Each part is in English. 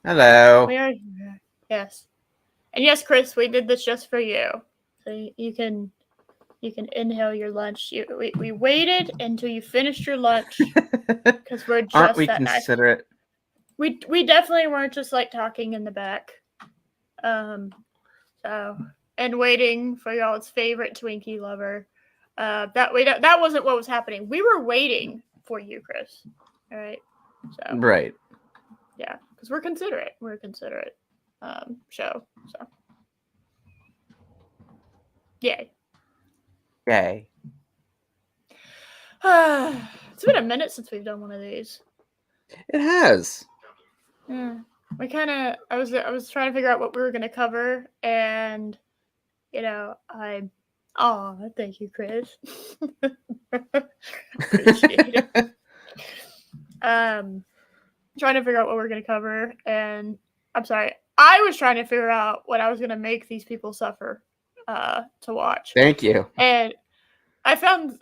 Hello. We are here. Yes. And yes, Chris, we did this just for you. So you can inhale your lunch. We waited until you finished your lunch because we're Aren't just we that nice. considerate? We definitely weren't just like talking in the back. So and waiting for y'all's favorite Twinkie lover. That wasn't what was happening. We were waiting for you, Chris. All right. So Right. yeah, because we're considerate. We're a considerate show. So yay. Yay. It's been a minute since we've done one of these. It has. Yeah. We kind of. I was trying to figure out what we were gonna cover, and thank you, Chris. Appreciate it. Trying to figure out what we're gonna cover, and I'm sorry, I was trying to figure out what I was gonna make these people suffer to watch. Thank you. And I found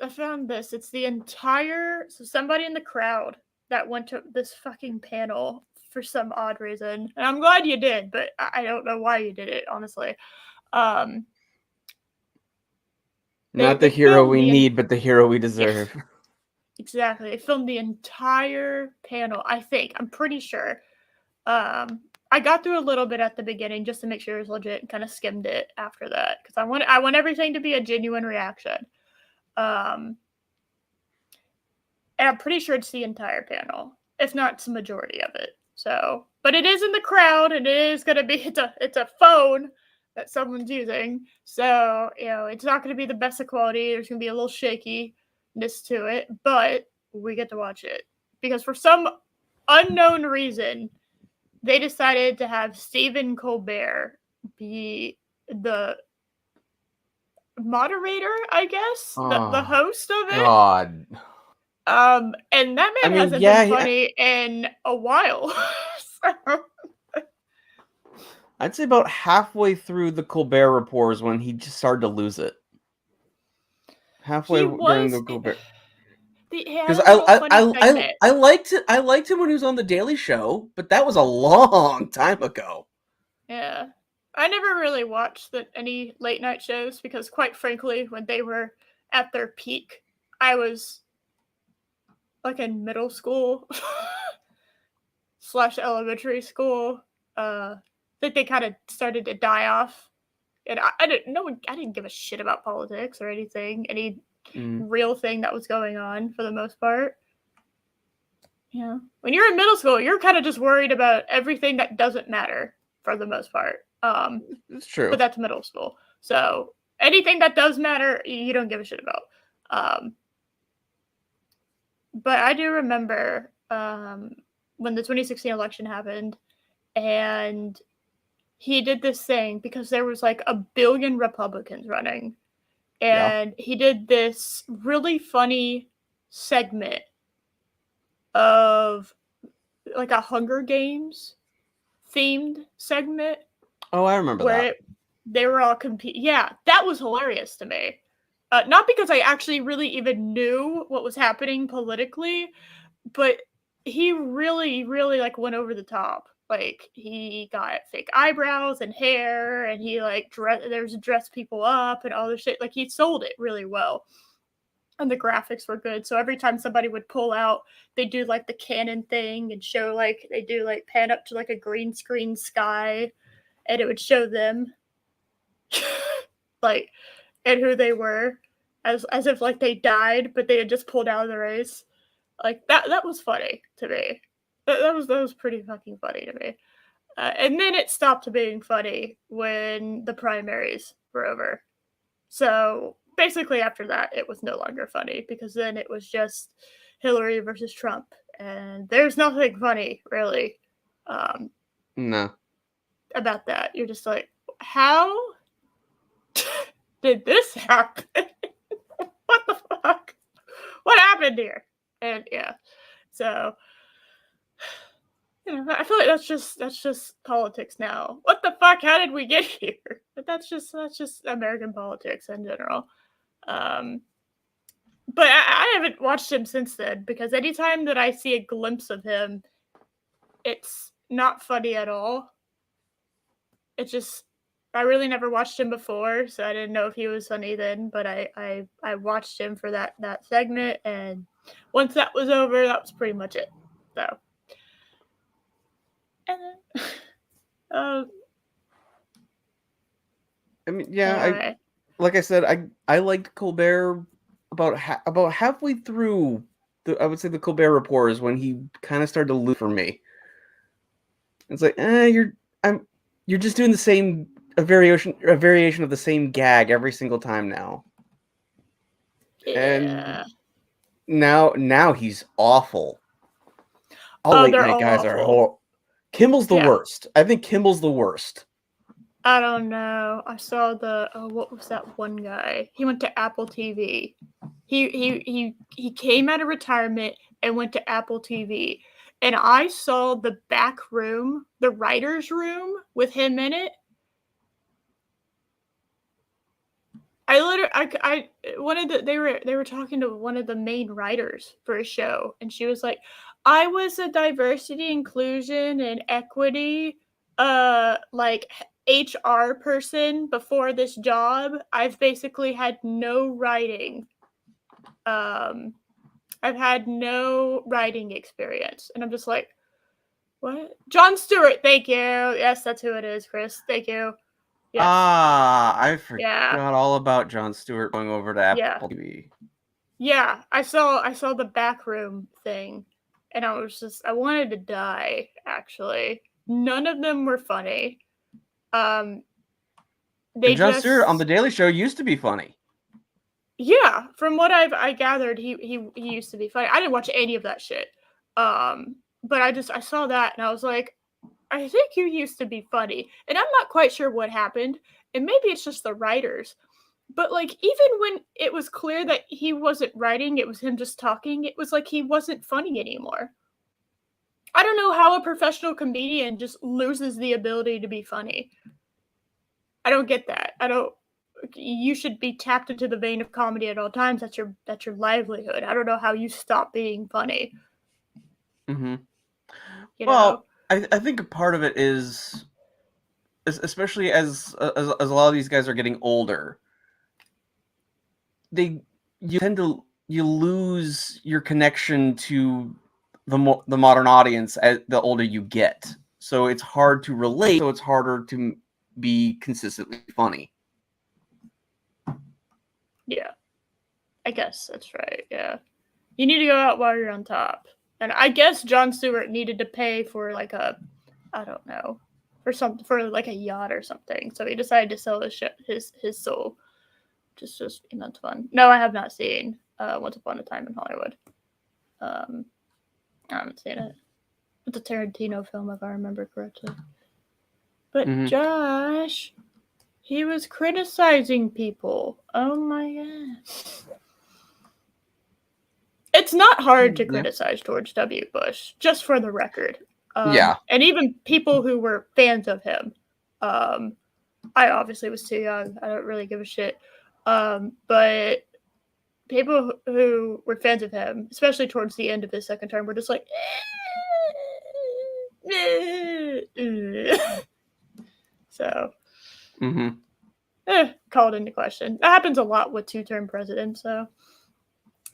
this. It's the entire somebody in the crowd that went to this fucking panel for some odd reason, and I'm glad you did, but I don't know why you did it, honestly. Not the hero we need, but the hero we deserve. Yeah. Exactly. They filmed the entire panel, I think. I'm pretty sure. I got through a little bit at the beginning just to make sure it was legit and kind of skimmed it after that because I want everything to be a genuine reaction. And I'm pretty sure it's the entire panel, if not it's the majority of it. So, but it is in the crowd, and it is gonna be it's a phone that someone's using. So it's not gonna be the best of quality. There's gonna be a little shakiness to it, but we get to watch it because for some unknown reason, they decided to have Stephen Colbert be the moderator, I guess, the host of it. God. And that man hasn't been funny in a while. I'd say about halfway through the Colbert Report is when he just started to lose it. Halfway during the Colbert. Because I liked it. I liked him when he was on the Daily Show, but that was a long time ago. Yeah, I never really watched any late night shows because, quite frankly, when they were at their peak, I was like in middle school / elementary school. I think they kind of started to die off, and I didn't give a shit about politics or anything, any real thing that was going on for the most part. Yeah, when you're in middle school, you're kind of just worried about everything that doesn't matter for the most part. It's true, but that's middle school, so anything that does matter, you don't give a shit about. But I do remember when the 2016 election happened, and he did this thing because there was like 1 billion Republicans running, and he did this really funny segment of like a Hunger Games themed segment. Oh, I remember that. They were all competing. Yeah, that was hilarious to me. Not because I actually really even knew what was happening politically, but he really, really like went over the top. Like he got fake eyebrows and hair, and he like dressed people up and all this shit. Like he sold it really well, and the graphics were good. So every time somebody would pull out, they do like the cannon thing and show like they do like pan up to like a green screen sky, and it would show them like and who they were as if like they died, but they had just pulled out of the race. Like that was funny to me. That was pretty fucking funny to me. And then it stopped being funny when the primaries were over. So basically after that, it was no longer funny because then it was just Hillary versus Trump. And there's nothing funny, really, no, about that. You're just like, how did this happen? What the fuck? What happened here? And yeah, so I feel like that's just politics now. What the fuck? How did we get here? But that's just American politics in general. But I haven't watched him since then because anytime that I see a glimpse of him, it's not funny at all. It just, I really never watched him before, so I didn't know if he was funny then, but I watched him for that segment, and once that was over, that was pretty much it. So, and then, I mean, yeah, anyway. Like I said, I liked Colbert about halfway through I would say the Colbert Report is when he kind of started to lose for me. It's like, you're just doing the same a variation of the same gag every single time now. Yeah. And now he's awful. All late night guys awful. Are horrible. Kimmel's the worst. I think Kimmel's the worst. I don't know. I saw what was that one guy? He went to Apple TV. He came out of retirement and went to Apple TV. And I saw the back room, the writer's room with him in it. They were talking to one of the main writers for a show, and she was like, I was a diversity, inclusion, and equity like HR person before this job. I've basically had no writing. I've had no writing experience. And I'm just like, what? Jon Stewart, thank you. Yes, that's who it is, Chris. Thank you. Yes. I forgot all about Jon Stewart going over to Apple TV. Yeah, I saw the backroom thing, and I wanted to die, actually. None of them were funny. Jon Stewart on The Daily Show used to be funny. Yeah, from what I gathered, he used to be funny. I didn't watch any of that shit. But I saw that, and I was like, I think you used to be funny. And I'm not quite sure what happened. And maybe it's just the writers. But, like, even when it was clear that he wasn't writing, it was him just talking, it was like he wasn't funny anymore. I don't know how a professional comedian just loses the ability to be funny. I don't get that. You should be tapped into the vein of comedy at all times. That's your livelihood. I don't know how you stop being funny. Mm-hmm. Well, I think a part of it is, especially as a lot of these guys are getting older, you lose your connection to the modern audience as the older you get. So it's hard to relate. So it's harder to be consistently funny. Yeah, I guess that's right. Yeah, you need to go out while you're on top. And I guess Jon Stewart needed to pay for like a, I don't know, for like a yacht or something. So he decided to sell his soul. Just immense fun. No, I have not seen Once Upon a Time in Hollywood. I haven't seen it. It's a Tarantino film, if I remember correctly. But Josh, he was criticizing people. Oh my god. It's not hard to criticize George W. Bush, just for the record. And even people who were fans of him. I obviously was too young. I don't really give a shit. But people who were fans of him, especially towards the end of his second term, were just like, so called into question. That happens a lot with two-term presidents. So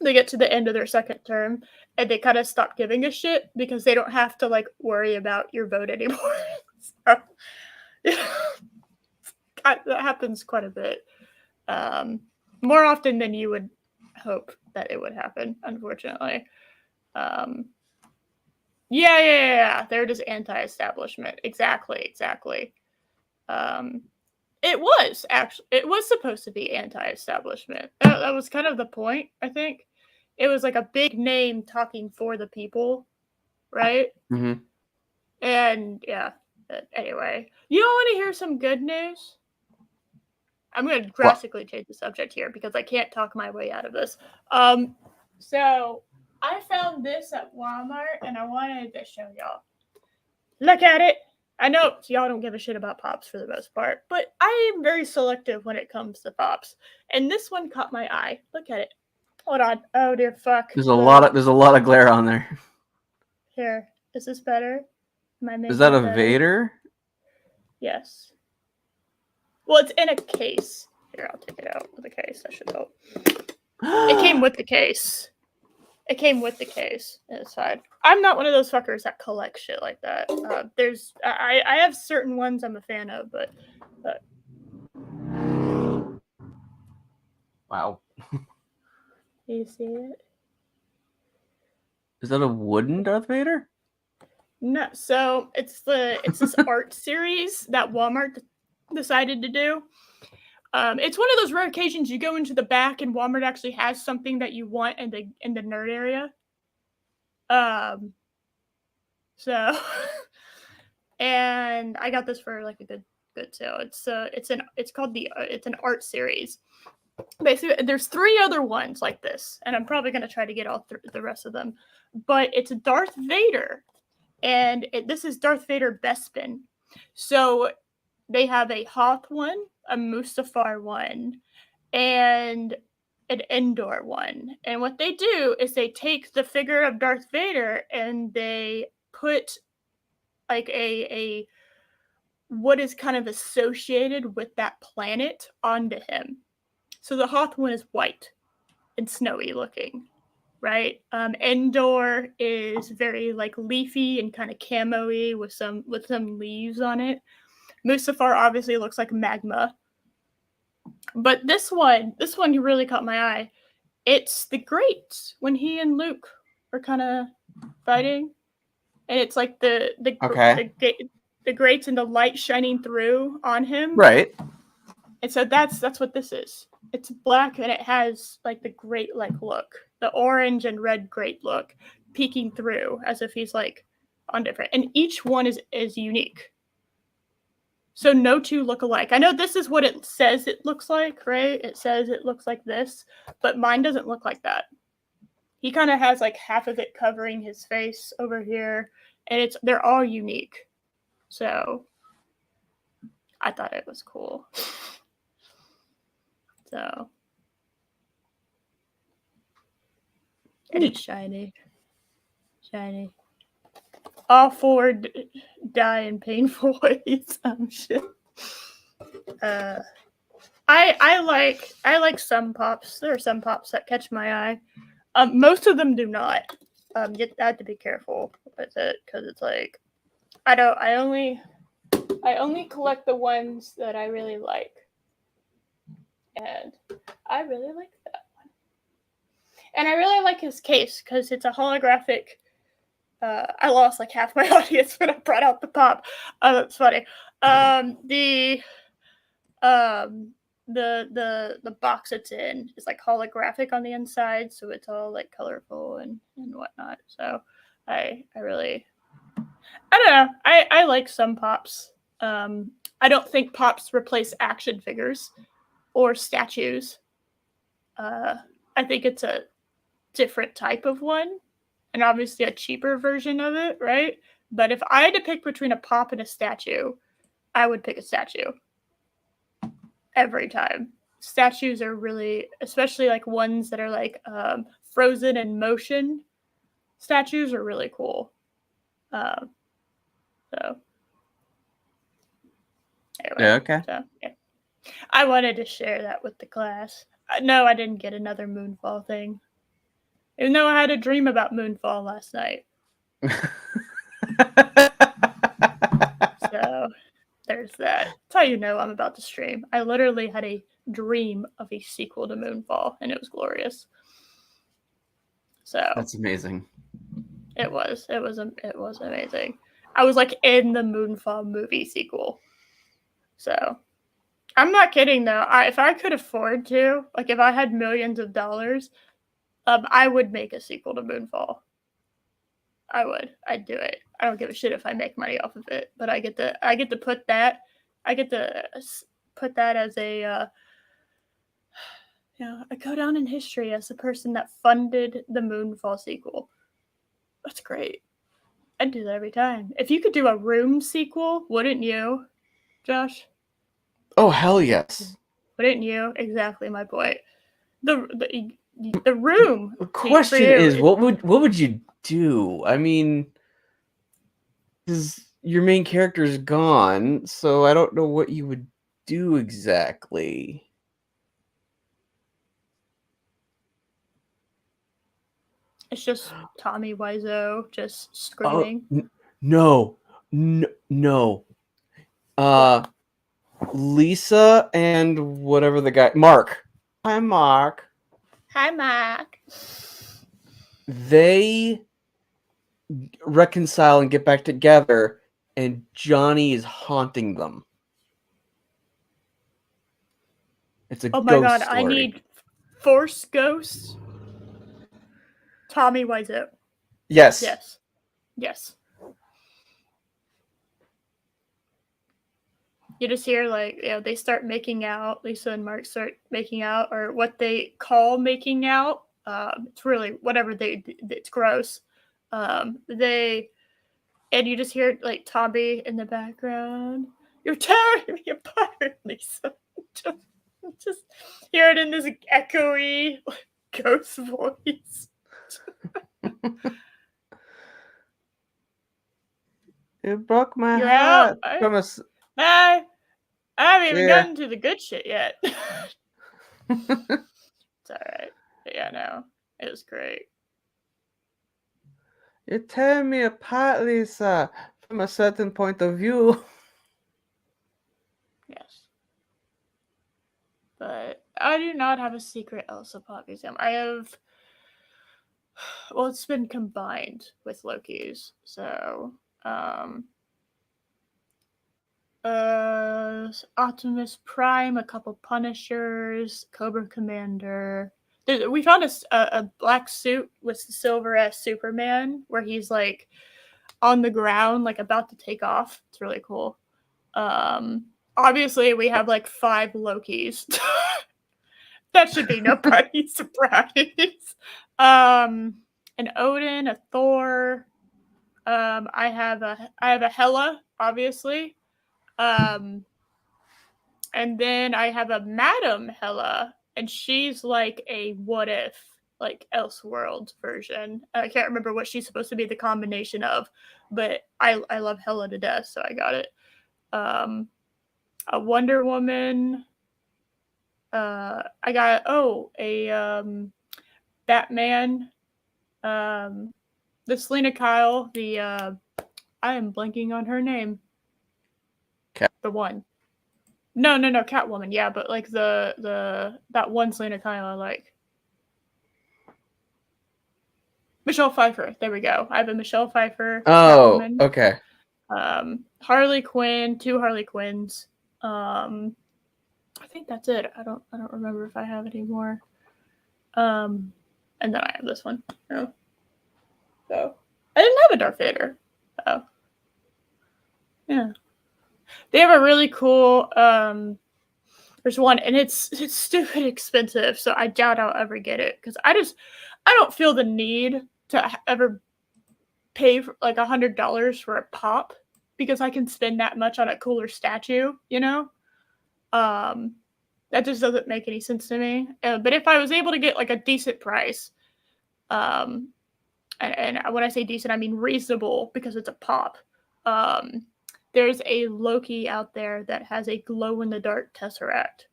they get to the end of their second term and they kind of stop giving a shit because they don't have to like worry about your vote anymore. So, that happens quite a bit. More often than you would hope that it would happen, unfortunately. Yeah. They're just anti-establishment. Exactly. It was supposed to be anti-establishment. That was kind of the point, I think. It was like a big name talking for the people, right? Mm-hmm. And yeah, anyway. You don't want to hear some good news? I'm going to drastically change the subject here because I can't talk my way out of this. So I found this at Walmart and I wanted to show y'all. Look at it. I know y'all don't give a shit about Pops for the most part, but I am very selective when it comes to Pops. And this one caught my eye. Look at it. Hold on. Oh dear fuck. There's a lot of glare on there. Here. Is this better? Is that a Vader? Yes. Well, it's in a case. Here, I'll take it out of the case. That should help. It came with the case. It came with the case inside. I'm not one of those fuckers that collect shit like that. I have certain ones I'm a fan of, but wow. Do you see it? Is that a wooden Darth Vader? No, so it's this art series that Walmart decided to do. It's one of those rare occasions you go into the back and Walmart actually has something that you want in the nerd area. So and I got this for like a good sale. It's an art series. Basically, there's 3 other ones like this, and I'm probably gonna try to get all the rest of them. But it's a Darth Vader, and this is Darth Vader Bespin. So they have a Hoth one, a Mustafar one, and an Endor one. And what they do is they take the figure of Darth Vader and they put like a what is kind of associated with that planet onto him. So the Hoth one is white and snowy looking, right? Endor is very like leafy and kind of camo-y with some leaves on it. Mustafar obviously looks like magma. But this one really caught my eye. It's the grates when he and Luke are kind of fighting, and it's like the grates and the light shining through on him. Right. And so that's what this is. It's black and it has like the grate like look, the orange and red grate look peeking through as if he's like on different. And each one is unique. So no 2 look alike. I know this is what it says it looks like, right? It says it looks like this, but mine doesn't look like that. He kind of has like half of it covering his face over here, and they're all unique. So I thought it was cool. So and it's shiny. All 4 die in painful ways. Shit. I like some pops. There are some pops that catch my eye. Most of them do not. You have to be careful with it because it's like I only collect the ones that I really like, and I really like that one. And I really like his case because it's a holographic. I lost like half my audience when I brought out the pop. That's funny. The box it's in is like holographic on the inside, so it's all like colorful and whatnot. So I don't know. I like some pops. I don't think pops replace action figures or statues. I think it's a different type of one, and obviously a cheaper version of it, right? But if I had to pick between a pop and a statue, I would pick a statue. Every time. Statues are really, especially like ones that are like frozen in motion, statues are really cool. So anyway, yeah, okay. So, yeah. I wanted to share that with the class. No, I didn't get another Moonfall thing. Even though I had a dream about Moonfall last night. So there's that. That's how you know I'm about to stream. I literally had a dream of a sequel to Moonfall, and it was glorious. So that's amazing. It was amazing. I was like in the Moonfall movie sequel. So I'm not kidding though. If I could afford to, like if I had millions of dollars, I would make a sequel to Moonfall. I would. I'd do it. I don't give a shit if I make money off of it, but I get to put that as a I go down in history as the person that funded the Moonfall sequel. That's great. I'd do that every time. If you could do a Room sequel, wouldn't you, Josh? Oh, hell yes. Wouldn't you? Exactly my point. The Room. The question is, what would you do? I mean, your main character's gone, so I don't know what you would do exactly. It's just Tommy Wiseau just screaming. No. Lisa and whatever the guy, Mark. Hi, Mark. Hi, Mark. They reconcile and get back together, and Johnny is haunting them. It's a ghost story. Oh my god, I need Force Ghosts. Tommy Wiseau. Yes. Yes. Yes. You just hear, like, you know, they start making out. Lisa and Mark start making out, or what they call making out. It's really whatever it's gross. And you just hear, like, Tommy in the background. You're tearing me apart, Lisa. Just hear it in this echoey ghost voice. It broke my heart. I haven't even gotten to the good shit yet. It's alright. Yeah, no. It was great. You're tearing me apart, Lisa, from a certain point of view. Yes. But I do not have a secret Elsa Pop Museum. I have... Well, it's been combined with Loki's. So, Optimus Prime, a couple Punishers, Cobra Commander. We found a black suit with the silver-ass Superman, where he's, like, on the ground, like, about to take off. It's really cool. Obviously, we have, like, 5 Lokis. That should be nobody's surprise. An Odin, a Thor. I have a Hela, obviously. And then I have a Madam Hela, and she's like a what if, like Elseworld version. I can't remember what she's supposed to be the combination of, but I love Hela to death, so I got it. A Wonder Woman. I got a Batman. The Selena Kyle. I am blanking on her name. The one. No, Catwoman. Yeah, but like that one Selena Kyle I like. Michelle Pfeiffer. There we go. I have a Michelle Pfeiffer. Oh, Catwoman. Okay. Harley Quinn. 2 Harley Quinns. I think that's it. I don't remember if I have any more. And then I have this one. So I didn't have a Darth Vader. So yeah. They have a really cool there's one, and it's stupid expensive, so I doubt I'll ever get it, because I don't feel the need to ever pay for like $100 for a pop, because I can spend that much on a cooler statue, you know? That just doesn't make any sense to me. But if I was able to get like a decent price, and when I say decent, I mean reasonable, because it's a pop. There's a Loki out there that has a glow-in-the-dark Tesseract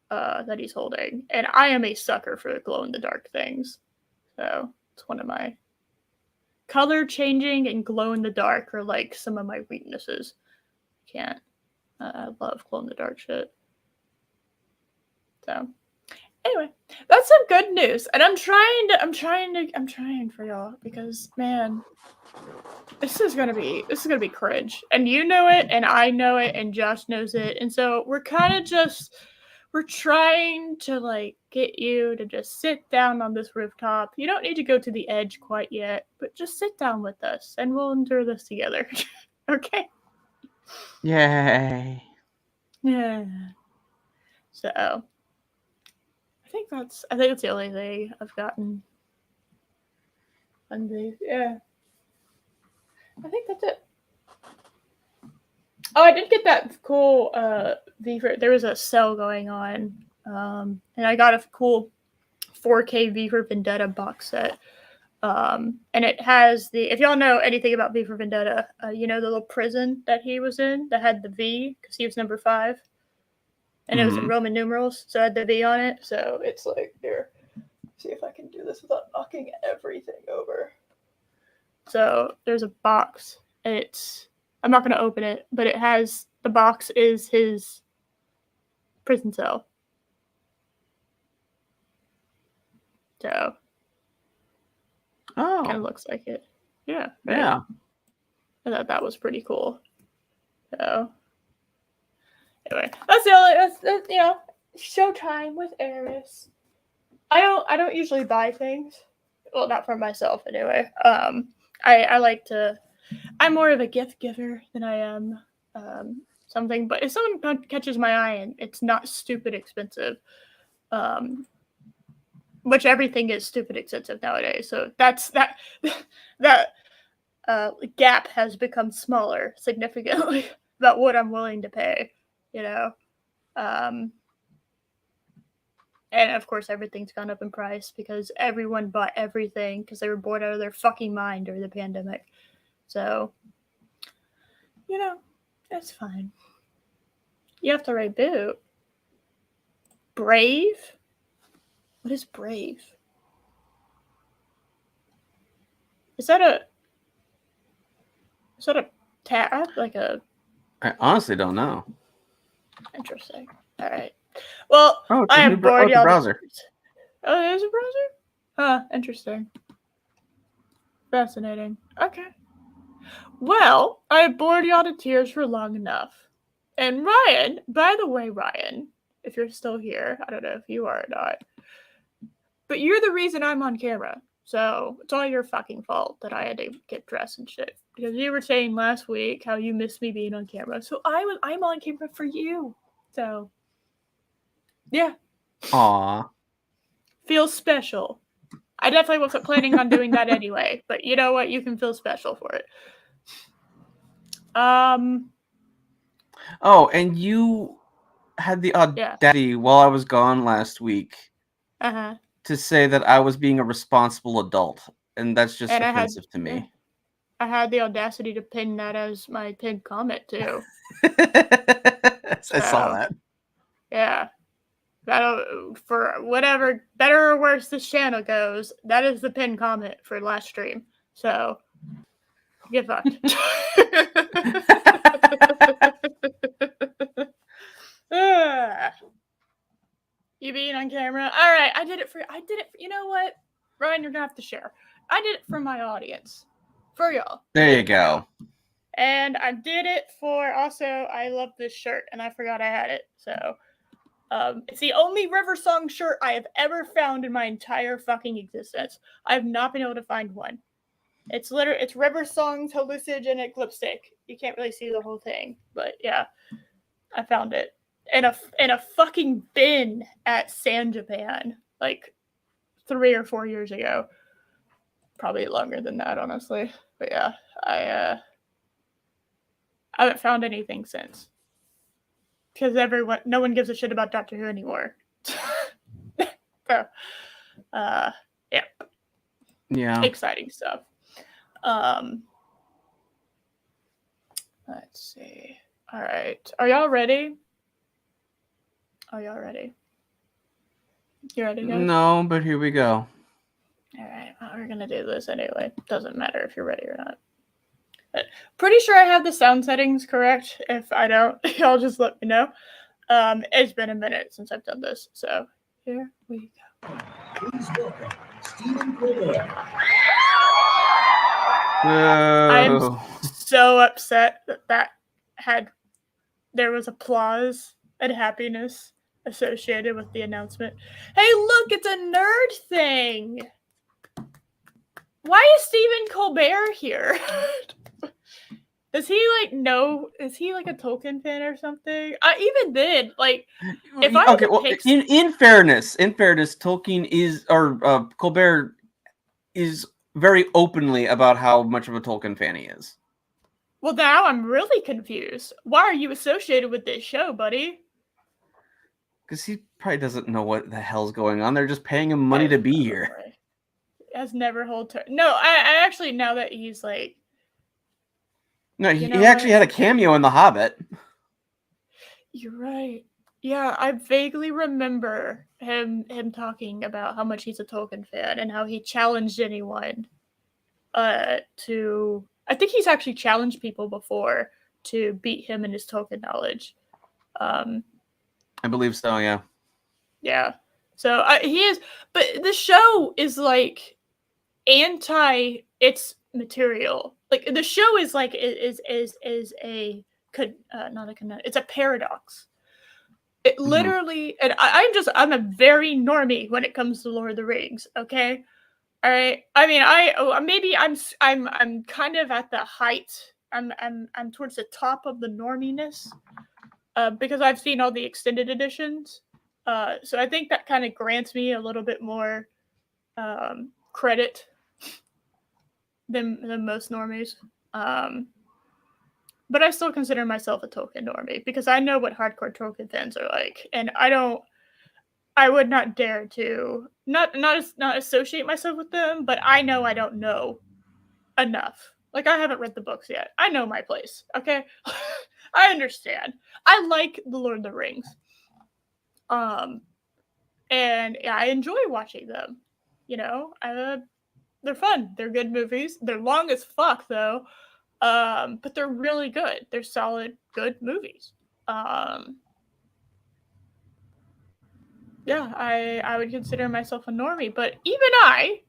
that he's holding. And I am a sucker for the glow-in-the-dark things. So it's one of my... Color changing and glow-in-the-dark are like some of my weaknesses. I love glow-in-the-dark shit. So anyway, that's some good news. And I'm trying for y'all, because man, this is gonna be cringe, and you know it, and I know it, and Josh knows it, and so we're trying to like get you to just sit down on this rooftop. You don't need to go to the edge quite yet, but just sit down with us, and we'll endure this together. Okay? Yay! Yeah. So I think that's the only thing I've gotten. Yeah. I think that's it. Oh, I did get that cool V for... There was a sale going on, and I got a cool 4K V for Vendetta box set. And it has if y'all know anything about V for Vendetta, you know the little prison that he was in that had the V because he was number 5, and it was in Roman numerals, so it had the V on it. So it's like here, see if I can do this without knocking everything over. So there's a box. I'm not going to open it, but it has the box is his prison cell. So kind of looks like it. Yeah. Right? Yeah. I thought that was pretty cool. So anyway, that's the only that's Showtime with Eris. I don't usually buy things. Well, not for myself anyway. I like to. I'm more of a gift giver than I am something. But if someone catches my eye and it's not stupid expensive, which everything is stupid expensive nowadays. So that gap has become smaller significantly about what I'm willing to pay. And of course, everything's gone up in price because everyone bought everything because they were bored out of their fucking mind during the pandemic. So, that's fine. You have to reboot. Brave? What is Brave? Is that a tab? I honestly don't know. Interesting. All right. Well, I have bored y'all. Browser. Oh, there's a browser? Huh, interesting. Fascinating. Okay. Well, I have bored y'all to tears for long enough. And Ryan, by the way, Ryan, if you're still here, I don't know if you are or not, but you're the reason I'm on camera. So it's all your fucking fault that I had to get dressed and shit. Because you were saying last week how you missed me being on camera. So I'm on camera for you. So yeah. Aww. Feels special. I definitely wasn't planning on doing that anyway, but you know what? You can feel special for it. Oh, and you had the audacity while I was gone last week to say that I was being a responsible adult, and that's just offensive to me. I had the audacity to pin that as my pinned comment too. I saw that. Yeah. For whatever better or worse this channel goes, that is the pinned comment for last stream. So get fucked. You being on camera? All right, I did it for. You know what, Ryan, you're gonna have to share. I did it for my audience, for y'all. There you go. And I did it for also. I love this shirt, and I forgot I had it. So. It's the only River Song shirt I have ever found in my entire fucking existence. I have not been able to find one. It's River Songs, hallucinogenic lipstick. You can't really see the whole thing, but yeah, I found it in a fucking bin at San Japan like 3 or 4 years ago. Probably longer than that, honestly. But yeah, I haven't found anything since. Because no one gives a shit about Doctor Who anymore. So, yeah. Yeah. Exciting stuff. Let's see. All right. Are y'all ready? You ready, guys? No, but here we go. All right. Well, we're going to do this anyway. Doesn't matter if you're ready or not. Pretty sure I have the sound settings correct. If I don't, y'all just let me know. It's been a minute since I've done this, so here we go. Please welcome Stephen Colbert. I am so upset that there was applause and happiness associated with the announcement. Hey, look, it's a nerd thing. Why is Stephen Colbert here? Does he know? Is he a Tolkien fan or something? Even then, if I in fairness, Tolkien is Colbert is very openly about how much of a Tolkien fan he is. Well, now I'm really confused. Why are you associated with this show, buddy? Because he probably doesn't know what the hell's going on. They're just paying him money to be here. has never held to. No, I actually, now that he's like. No, he actually had a cameo in The Hobbit. You're right. Yeah, I vaguely remember him talking about how much he's a Tolkien fan and how he challenged anyone to. I think he's actually challenged people before to beat him in his Tolkien knowledge. I believe so, yeah. Yeah. So he is, but the show is like anti its material. Like the show is like is a not a it's a paradox. It literally, and I'm a very normie when it comes to Lord of the Rings. Okay, all right. I mean, maybe I'm kind of at the height. I'm towards the top of the norminess, because I've seen all the extended editions. So I think that kind of grants me a little bit more credit than most normies. But I still consider myself a Tolkien normie because I know what hardcore Tolkien fans are like, and I would not dare to not associate myself with them, but I know I don't know enough. Like, I haven't read the books yet. I know my place, okay? I understand. I like The Lord of the Rings. And I enjoy watching them. You know, they're fun. They're good movies. They're long as fuck, though. But they're really good. They're solid, good movies. Yeah, I would consider myself a normie, but even I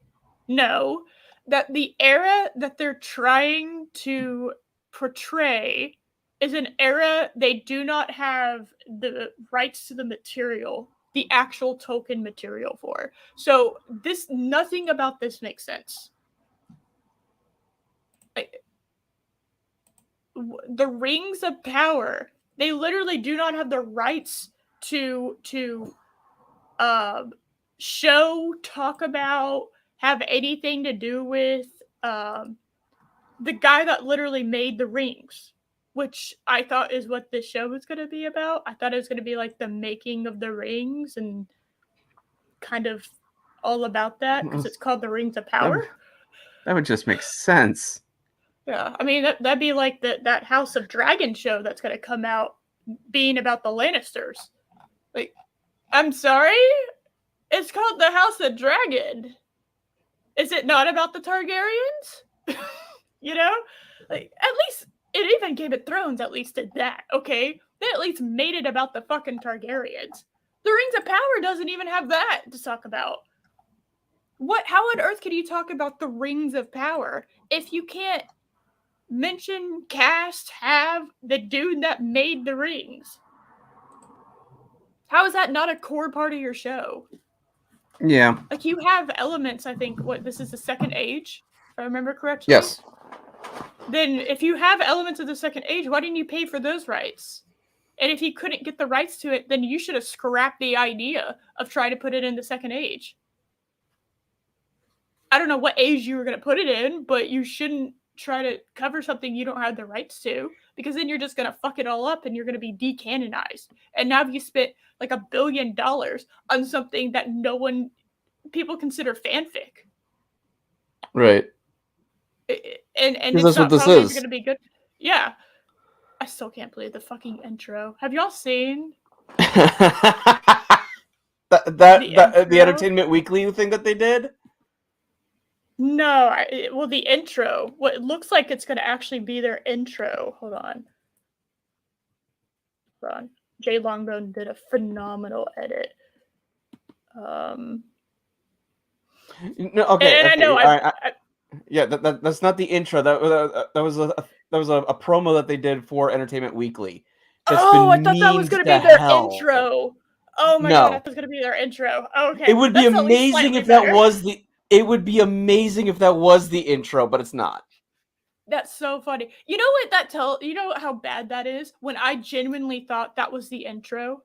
know that the era that they're trying to portray is an era they do not have the rights to the material, the actual Tolkien material for. So nothing about this makes sense. The Rings of Power, they literally do not have the rights to show, talk about, have anything to do with the guy that literally made the rings, which I thought is what this show was going to be about. I thought it was going to be like the making of the rings and kind of all about that because it's called the Rings of Power. That would just make sense. Yeah, I mean, that'd be like that House of Dragon show that's going to come out being about the Lannisters. Like, I'm sorry? It's called the House of Dragon. Is it not about the Targaryens? You know? Like, at least, it even Game of Thrones at least did that, okay? They at least made it about the fucking Targaryens. The Rings of Power doesn't even have that to talk about. How on earth can you talk about the Rings of Power if you can't mention, have the dude that made the rings? How is that not a core part of your show? Yeah. Like, you have elements, I think, this is the Second Age, if I remember correctly? Yes. Then if you have elements of the Second Age, why didn't you pay for those rights? And if you couldn't get the rights to it, then you should have scrapped the idea of trying to put it in the Second Age. I don't know what age you were going to put it in, but you shouldn't try to cover something you don't have the rights to, because then you're just going to fuck it all up and you're going to be decanonized. And now you spent like $1 billion on something that people consider fanfic. Right. And it's not probably going to be good. Yeah. I still can't believe the fucking intro. Have y'all seen the Entertainment Weekly thing that they did? No, the intro. What it looks like it's going to actually be their intro. Hold on. Jay Longbone did a phenomenal edit. No, okay. And I know yeah, that's not the intro. That was a promo that they did for Entertainment Weekly. I thought that was going to be their intro. Oh my god, I thought it was going to be their intro. Okay. It would be amazing if that was the. It would be amazing if that was the intro, but it's not. That's so funny. You know what you know how bad that is? When I genuinely thought that was the intro.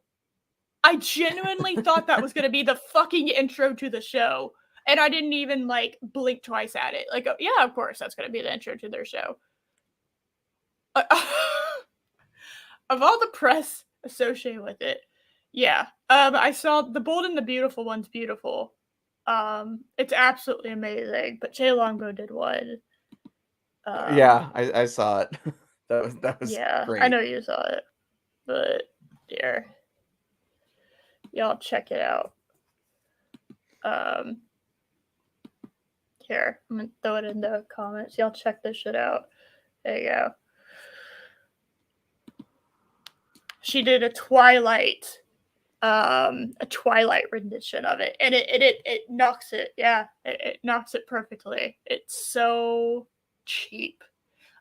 I genuinely thought that was going to be the fucking intro to the show. And I didn't even like blink twice at it. Like, yeah, of course that's going to be the intro to their show. Of all the press associated with it, yeah. I saw The Bold and the Beautiful one's beautiful. It's absolutely amazing. But Jay Longbow did one. Yeah, I saw it. that was great. I know you saw it, but here, y'all check it out. Here, I'm gonna throw it in the comments. Y'all check this shit out. There you go. She did a Twilight rendition of it, and it knocks it. Yeah, it knocks it perfectly. It's so cheap.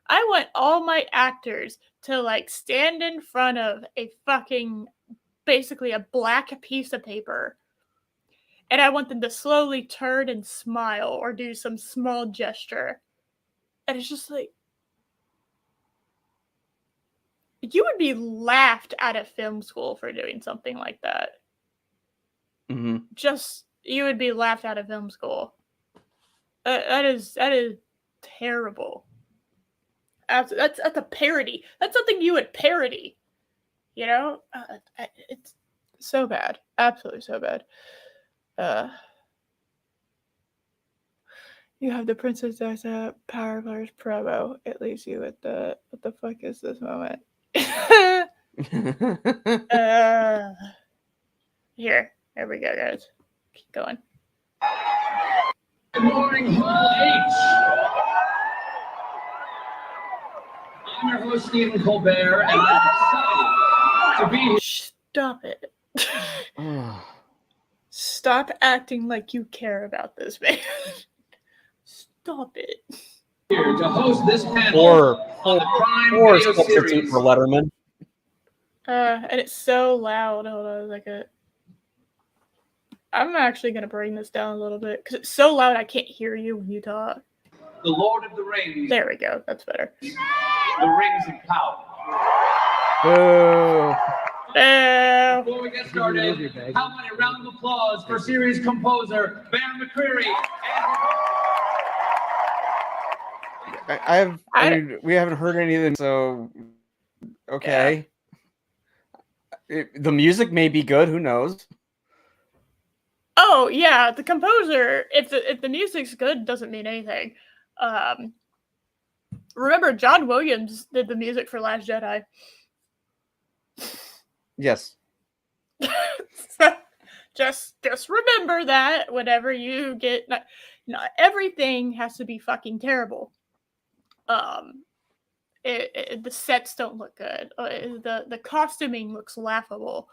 I want all my actors to like stand in front of a fucking basically a black piece of paper, and I want them to slowly turn and smile or do some small gesture, and it's just like you would be laughed out of film school for doing something like that. Mm-hmm. Just you would be laughed out of film school. That is terrible. That's a parody. That's something you would parody. You know, it's so bad, absolutely so bad. You have the Princess Diana Power Players promo. It leaves you with the what the fuck is this moment? Here we go, guys. Keep going. Good morning, Hall H. I'm your host, Stephen Colbert, and I'm excited to be here. Stop it. Stop acting like you care about this, man. Stop it. Here to host this panel on the Prime Video series for Letterman. And it's so loud. Hold on a second. I'm actually going to bring this down a little bit because it's so loud I can't hear you when you talk. The Lord of the Rings. There we go. That's better. The Rings of Power. Before we get started, how many round of applause for series composer Bear McCreary? I mean, we haven't heard anything, so okay. Yeah. The music may be good. Who knows? Oh yeah, the composer. If the music's good, doesn't mean anything. Remember, John Williams did the music for Last Jedi. Yes. just remember that whenever you get not everything has to be fucking terrible. The sets don't look good. The costuming looks laughable.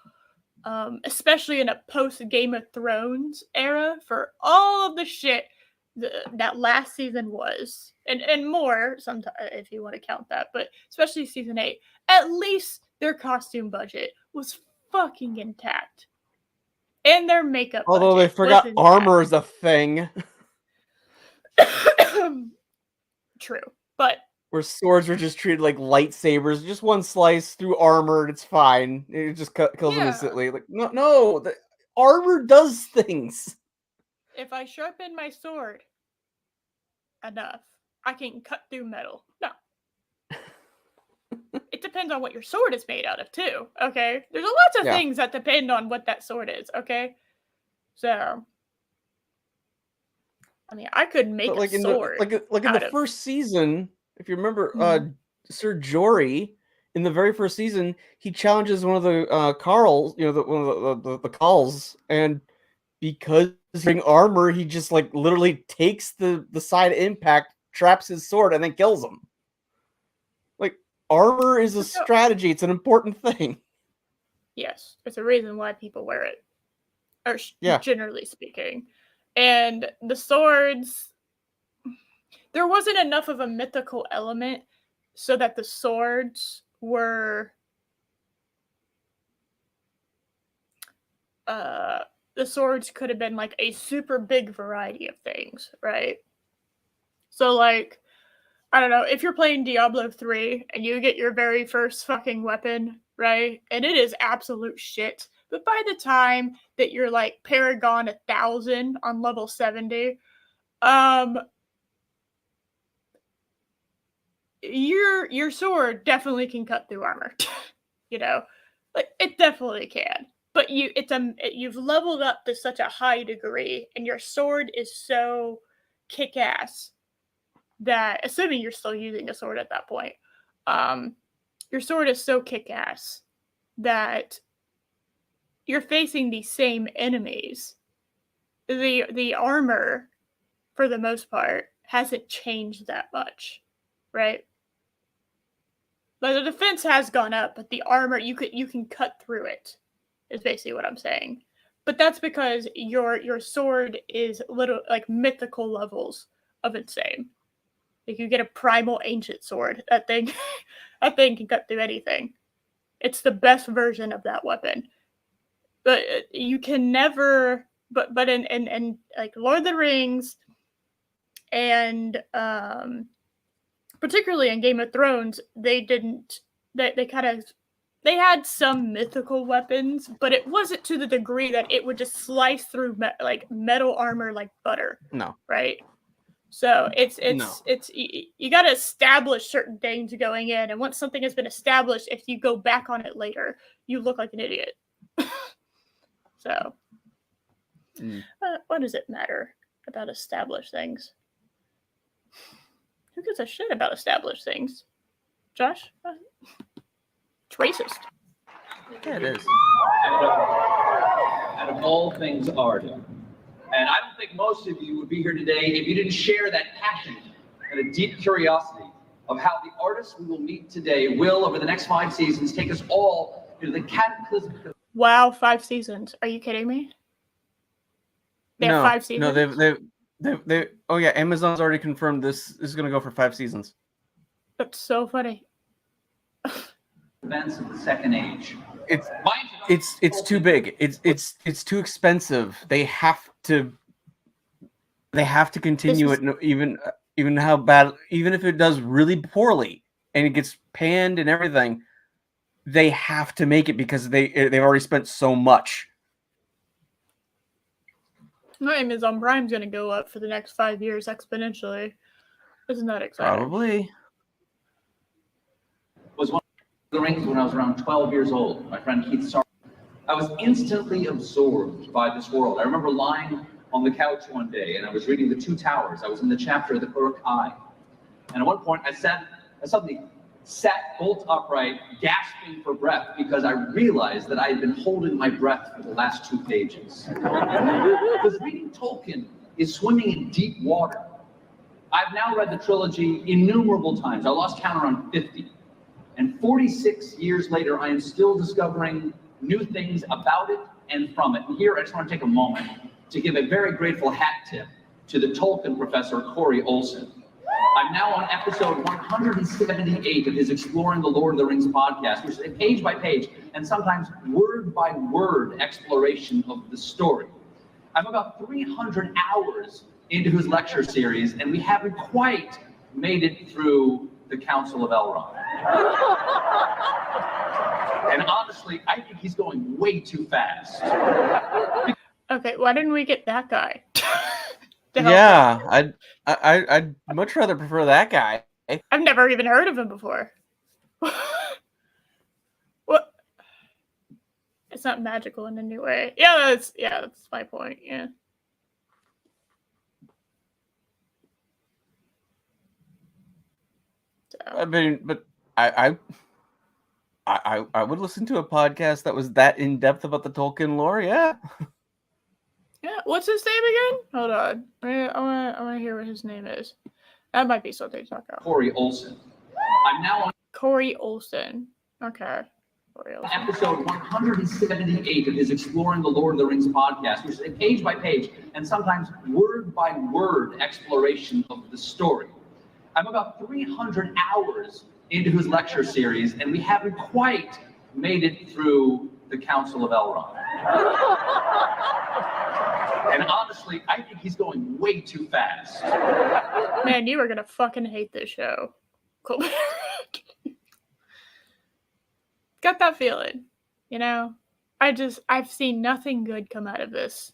Especially in a post Game of Thrones era for all of the shit that last season was, and more sometimes if you want to count that, but especially season 8, at least their costume budget was fucking intact, and their makeup. Although they forgot armor is a thing. True, but where swords were just treated like lightsabers, just one slice through armor, and it's fine. It just kills them instantly. Like no, the armor does things. If I sharpen my sword enough, I can cut through metal. No. It depends on what your sword is made out of, too, okay? There's lots of things that depend on what that sword is, okay? So, I mean, I could make a sword. In the first season, if you remember, Sir Jory, in the very first season, he challenges one of the Carls, one of the Carls, and because he's wearing armor, he just like literally takes the side impact, traps his sword, and then kills him. Like, armor is a strategy. It's an important thing. Yes, there's a reason why people wear it, or generally speaking. And the swords, there wasn't enough of a mythical element so that the swords were the swords could have been like a super big variety of things, right? So like, I don't know, if you're playing Diablo 3 and you get your very first fucking weapon, right? And it is absolute shit. But by the time that you're like Paragon 1000 on level 70, your sword definitely can cut through armor. Like it definitely can. but you've leveled up to such a high degree, and your sword is so kick-ass that, assuming you're still using a sword at that point, your sword is so kick-ass that you're facing the same enemies. The armor, for the most part, hasn't changed that much, right? But the defense has gone up, but the armor, you can cut through it, is basically what I'm saying. But that's because your sword is like mythical levels of insane. Like you get a primal ancient sword. That thing can cut through anything. It's the best version of that weapon. But you can never. But in like Lord of the Rings, and particularly in Game of Thrones, they had some mythical weapons, but it wasn't to the degree that it would just slice through like metal armor like butter. No. Right? So it's you got to establish certain things going in, and once something has been established, if you go back on it later, you look like an idiot. So what does it matter about established things? Who gives a shit about established things? Josh? It's racist. Yeah, it is. Out of all things art. And I don't think most of you would be here today if you didn't share that passion and a deep curiosity of how the artists we will meet today will, over the next 5 seasons, take us all into the cataclysmic. Wow, 5 seasons. Are you kidding me? They have 5 seasons? No, they oh yeah, Amazon's already confirmed this is going to go for 5 seasons. That's so funny. Events of the Second Age. It's too big. It's too expensive. They have to continue it, even how bad, even if it does really poorly and it gets panned and everything. They have to make it because they've already spent so much. My Amazon Prime's going to go up for the next 5 years exponentially. Isn't that exciting? Probably. Was one of the rings when I was around 12 years old. My friend Keith Sark. I was instantly absorbed by this world. I remember lying on the couch one day and I was reading The Two Towers. I was in the chapter of the Uruk Eye. And at one point I suddenly sat bolt upright, gasping for breath, because I realized that I had been holding my breath for the last 2 pages. Because reading Tolkien is swimming in deep water. I've now read the trilogy innumerable times. I lost count around 50. And 46 years later, I am still discovering new things about it and from it. And here, I just want to take a moment to give a very grateful hat tip to the Tolkien professor, Corey Olsen. I'm now on episode 178 of his Exploring the Lord of the Rings podcast, which is a page-by-page and sometimes word-by-word exploration of the story. I'm about 300 hours into his lecture series, and we haven't quite made it through the Council of Elrond. And honestly, I think he's going way too fast. Okay, why didn't we get that guy? Yeah, I'd much rather prefer that guy. I've never even heard of him before. What? It's not magical in any way. Yeah, that's my point. Yeah. So. I mean, but I would listen to a podcast that was that in depth about the Tolkien lore. Yeah. Yeah, what's his name again? Hold on. I want to hear what his name is. That might be something to talk about. Corey Olsen. I'm now on Corey Olsen. Okay. Corey Olsen. Episode 178 of his Exploring the Lord of the Rings podcast, which is a page-by-page and sometimes word-by-word exploration of the story. I'm about 300 hours into his lecture series, and we haven't quite made it through the Council of Elrond. And honestly, I think he's going way too fast. Man, you are going to fucking hate this show. Cool. Got that feeling, you know? I've seen nothing good come out of this.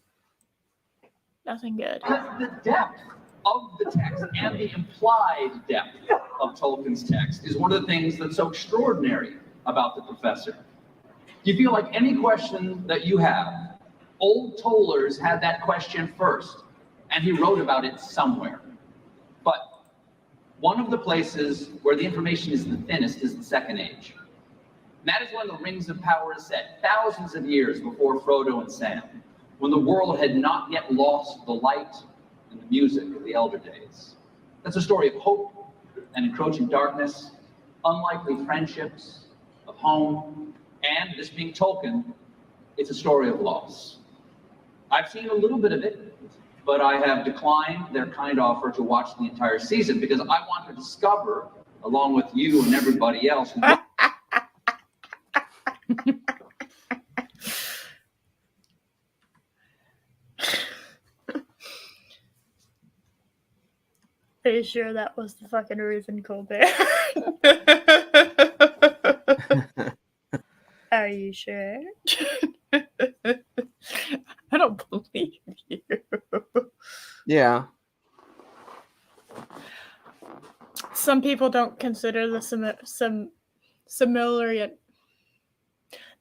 Nothing good. The depth of the text and the implied depth of Tolkien's text is one of the things that's so extraordinary about the professor. Do you feel like any question that you have, old Tollers had that question first, and he wrote about it somewhere. But one of the places where the information is the thinnest is the Second Age. And that is when the Rings of Power is set, thousands of years before Frodo and Sam, when the world had not yet lost the light and the music of the Elder Days. That's a story of hope and encroaching darkness, unlikely friendships, of home, and, this being Tolkien, it's a story of loss. I've seen a little bit of it, but I have declined their kind offer to watch the entire season because I want to discover, along with you and everybody else, Are you sure that was the fucking reason, Colbert? Are you sure? I don't believe you. Yeah. Some people don't consider the Silmarillion.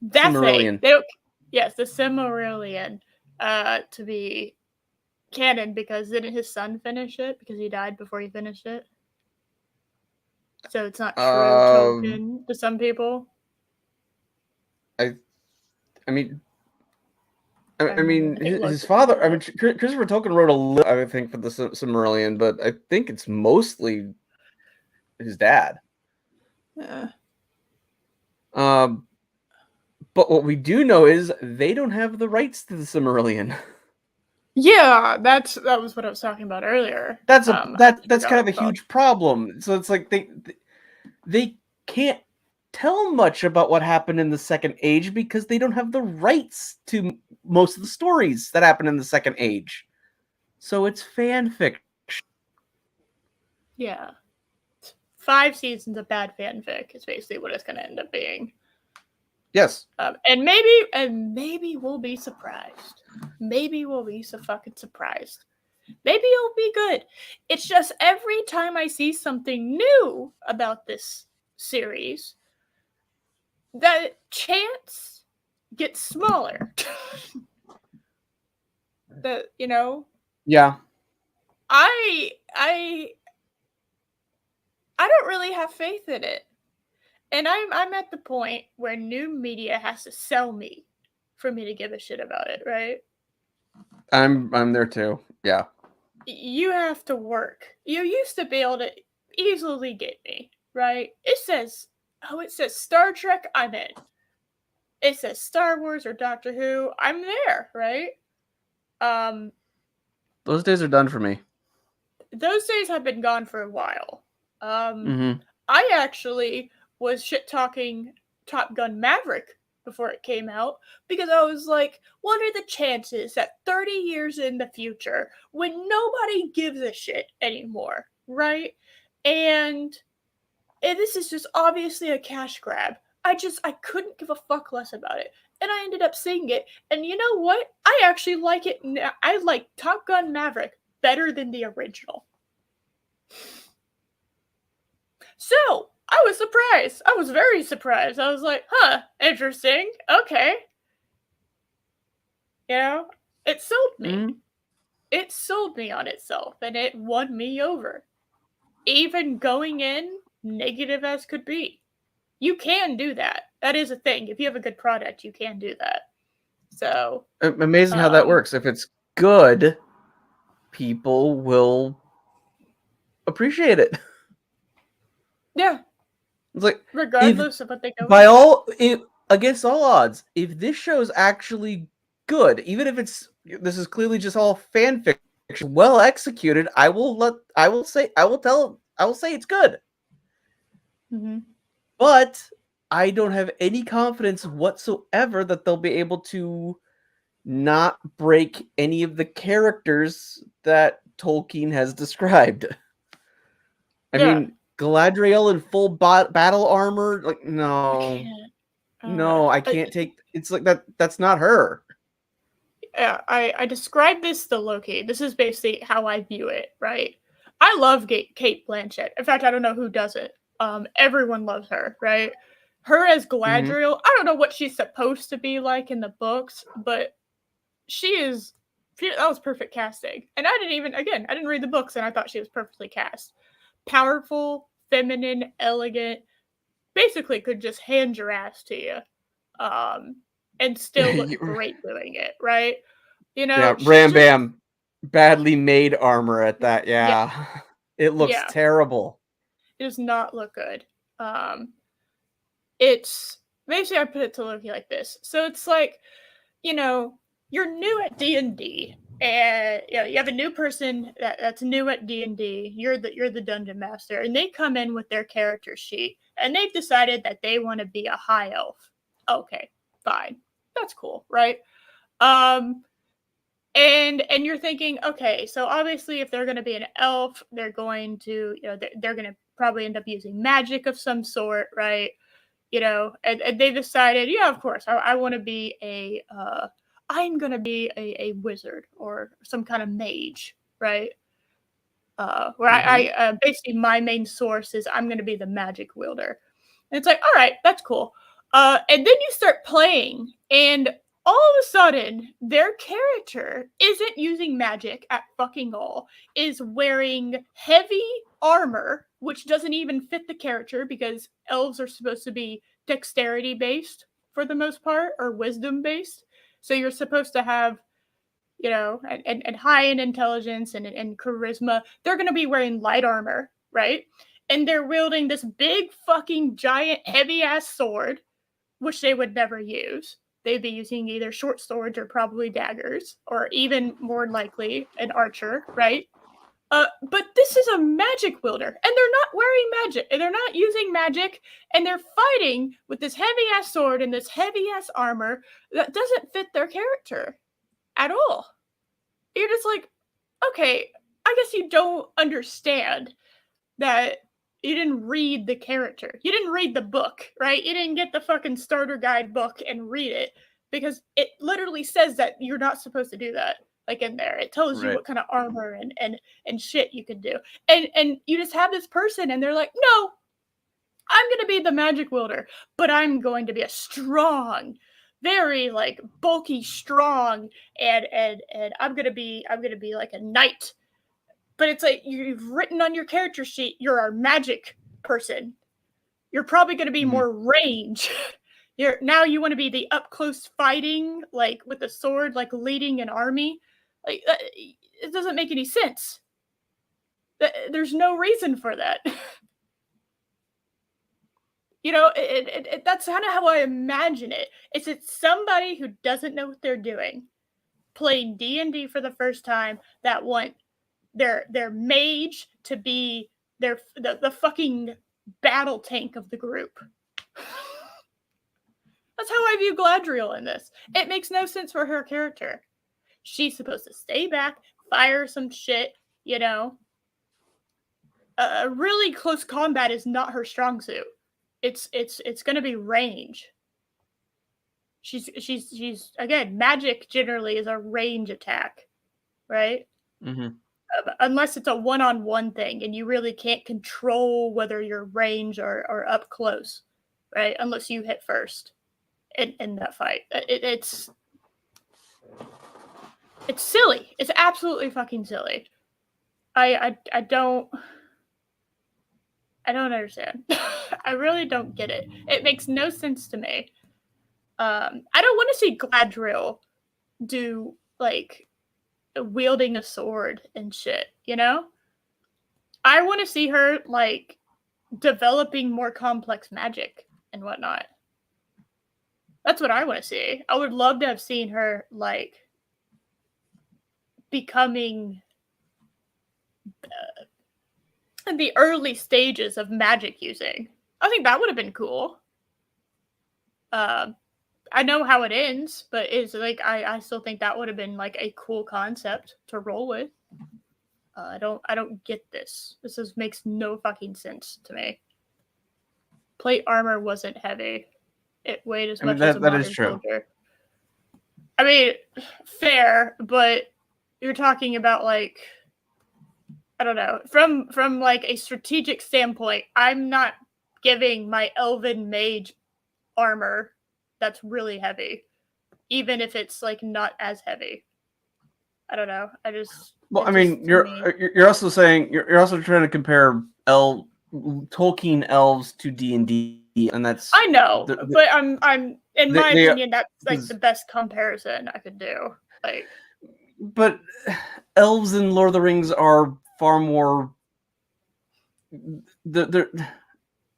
That thing. They don't. Yes, the Silmarillion to be canon because didn't his son finish it because he died before he finished it? So it's not true Tolkien to some people. I mean, his father. I mean, Christopher Tolkien wrote a little, I think, for the Silmarillion, but I think it's mostly his dad. Yeah. But what we do know is they don't have the rights to the Silmarillion. Yeah, that was what I was talking about earlier. That's that's kind of a huge problem. So it's like they can't tell much about what happened in the Second Age because they don't have the rights to most of the stories that happen in the Second Age. So it's fan fiction. Yeah. 5 seasons of bad fanfic is basically what it's going to end up being. Yes. And maybe we'll be surprised. Maybe we'll be so fucking surprised. Maybe it'll be good. It's just every time I see something new about this series, the chance gets smaller. Yeah. I don't really have faith in it. And I'm at the point where new media has to sell me for me to give a shit about it, right? I'm there too. Yeah. You have to work. You used to be able to easily get me, right? It says Star Trek, I'm in. It says Star Wars or Doctor Who, I'm there, right? Those days are done for me. Those days have been gone for a while. I actually was shit-talking Top Gun Maverick before it came out because I was like, what are the chances that 30 years in the future when nobody gives a shit anymore, right? And this is just obviously a cash grab. I couldn't give a fuck less about it. And I ended up seeing it. And you know what? I actually like it. I like Top Gun Maverick better than the original. So, I was surprised. I was very surprised. I was like, huh, interesting. Okay. You know, it sold me. Mm-hmm. It sold me on itself, and it won me over. Even going in, negative as could be. You can do that. That is a thing. If you have a good product, you can do that. So amazing how that works. If it's good, people will appreciate it. Yeah. It's like regardless of what they go against all odds, if this show is actually good, even if this is clearly just all fan fiction, well executed, I will say it's good. Mm-hmm. But I don't have any confidence whatsoever that they'll be able to not break any of the characters that Tolkien has described. I mean, Galadriel in full battle armor, like no, I can't take. It's like that. That's not her. Yeah, I described this to Loki. This is basically how I view it, right? I love Kate Blanchett. In fact, I don't know who doesn't. Everyone loves her, right? her as Galadriel, I don't know what she's supposed to be like in the books, but that was perfect casting. And I didn't read the books, and I thought she was perfectly cast. Powerful, feminine, elegant, basically could just hand your ass to you, and still look great doing it, right? Ram Bam, badly made armor at that, yeah. It looks terrible. It does not look good. It's basically, I put it to looking like this. So it's like, you're new at D&D, and you have a new person that's new at D&D. You're the dungeon master, and they come in with their character sheet, and they've decided that they want to be a high elf. Okay, fine, that's cool, right? And you're thinking, okay, so obviously if they're going to be an elf, they're going to, they're going to probably end up using magic of some sort, right? And they decided, yeah, of course, I want to be I'm going to be a wizard or some kind of mage, right? Where I basically, my main source is I'm going to be the magic wielder. And it's like, all right, that's cool. And then you start playing, and all of a sudden, their character isn't using magic at fucking all, is wearing heavy armor, which doesn't even fit the character because elves are supposed to be dexterity based for the most part, or wisdom based. So you're supposed to have, and high in intelligence and charisma. They're going to be wearing light armor, right? And they're wielding this big fucking giant heavy ass sword, which they would never use. They'd be using either short swords or probably daggers, or even more likely an archer, right? But this is a magic wielder, and they're not wearing magic, and they're not using magic, and they're fighting with this heavy-ass sword and this heavy-ass armor that doesn't fit their character at all. You're just like, okay, I guess you don't understand that you didn't read the character. You didn't read the book, right? You didn't get the fucking starter guide book and read it, because it literally says that you're not supposed to do that. Like in there, it tells you what kind of armor and shit you can do. And you just have this person, and they're like, no, I'm going to be the magic wielder, but I'm going to be a strong, very like bulky, strong, and I'm going to be like a knight. But it's like, you've written on your character sheet, you're a magic person. You're probably going to be more range. Now you want to be the up close fighting, like with a sword, like leading an army. Like, it doesn't make any sense. There's no reason for that. That's kind of how I imagine it. It's somebody who doesn't know what they're doing, playing D&D for the first time, that want their mage to be the fucking battle tank of the group. That's how I view Galadriel in this. It makes no sense for her character. She's supposed to stay back, fire some shit, really close combat is not her strong suit. It's gonna be range. She's again, magic generally is a range attack, right? Unless it's a one-on-one thing, and you really can't control whether you're range or up close, right? Unless you hit first in that fight. It's silly. It's absolutely fucking silly. I don't understand. I really don't get it. It makes no sense to me. I don't want to see Galadriel do like wielding a sword and shit, I want to see her like developing more complex magic and whatnot. That's what I want to see. I would love to have seen her like becoming in the early stages of magic using. I think that would have been cool. I know how it ends, but it's like I still think that would have been like a cool concept to roll with. I don't get this. This makes no fucking sense to me. Plate armor wasn't heavy. It weighed as much as a modern soldier. I mean, fair, but you're talking about like, I don't know, from like a strategic standpoint, I'm not giving my elven mage armor that's really heavy, even if it's like not as heavy. I don't know. Well, I mean, you're also saying you're also trying to compare Tolkien elves to D&D, and that's I know, but I'm in my opinion that's like the best comparison I could do. Like, but elves in Lord of the Rings are far more.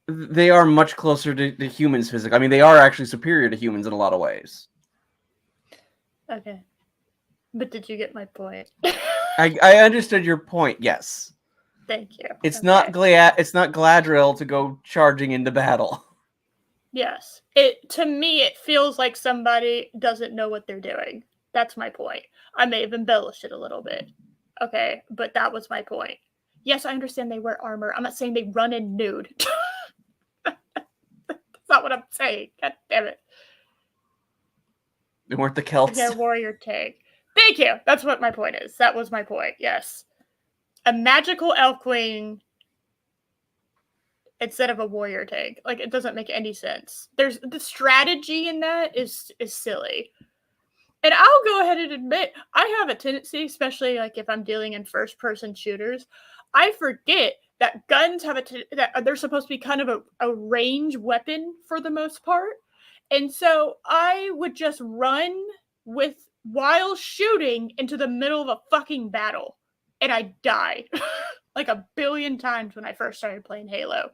They are much closer to humans physically. I mean, they are actually superior to humans in a lot of ways. Okay. But did you get my point? I understood your point, yes. Thank you. It's not Galadriel to go charging into battle. Yes. To me, it feels like somebody doesn't know what they're doing. That's my point. I may have embellished it a little bit. Okay, but that was my point. Yes, I understand they wear armor. I'm not saying they run in nude. That's not what I'm saying. God damn it. They weren't the Celts. Their warrior tank. Thank you. That's what my point is. That was my point. Yes. A magical elf queen instead of a warrior tank. Like, it doesn't make any sense. There's the strategy in that is silly. And I'll go ahead and admit, I have a tendency, especially like if I'm dealing in first-person shooters, I forget that guns have that they're supposed to be kind of a range weapon for the most part. And so I would just run while shooting into the middle of a fucking battle. And I died like 1 billion times when I first started playing Halo.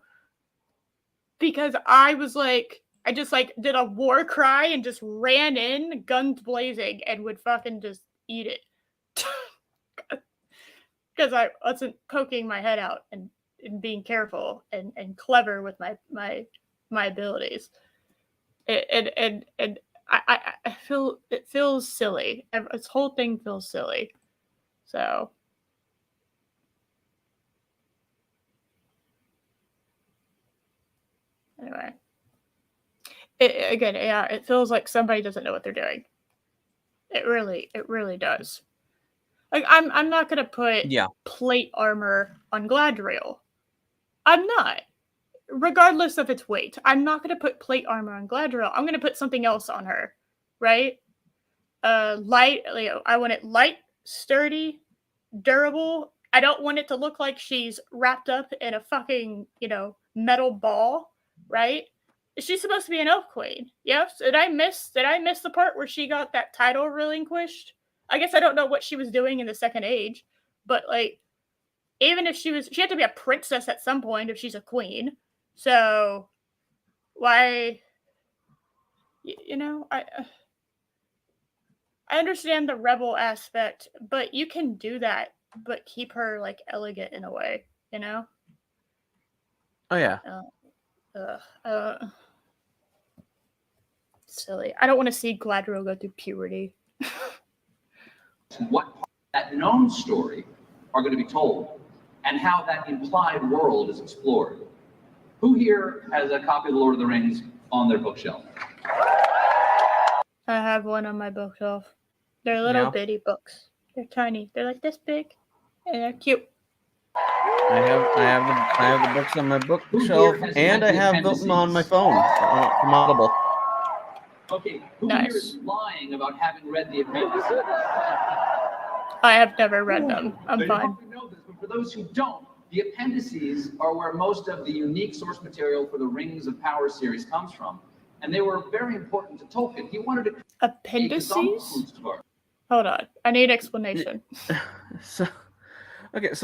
Because I was like, I just like did a war cry and just ran in, guns blazing, and would fucking just eat it. Because I wasn't poking my head out and being careful and clever with my abilities. And I feel it feels silly. This whole thing feels silly. So anyway. It feels like somebody doesn't know what they're doing. It really does. Like I'm not gonna put plate armor on Galadriel. I'm not. Regardless of its weight. I'm not gonna put plate armor on Galadriel. I'm gonna put something else on her. Right? Light, I want it light, sturdy, durable. I don't want it to look like she's wrapped up in a fucking, metal ball, right? She's supposed to be an elf queen. Yes. Did I miss the part where she got that title relinquished? I guess I don't know what she was doing in the Second Age, but like, even if she had to be a princess at some point if she's a queen. So why, I understand the rebel aspect, but you can do that, but keep her like elegant in a way, Oh yeah. Silly. I don't want to see Galadriel go through puberty. What part of that known story are going to be told, and how that implied world is explored. Who here has a copy of The Lord of the Rings on their bookshelf? I have one on my bookshelf. They're little bitty books. They're tiny. They're like this big, and they're cute. I have the books on my bookshelf, and I have them on my phone from Audible. Okay, who here is lying about having read the appendices? I have never read them. I'm fine. You probably know this, but for those who don't, the appendices are where most of the unique source material for the Rings of Power series comes from, and they were very important to Tolkien. He wanted to appendices. Hold on, I need explanation. So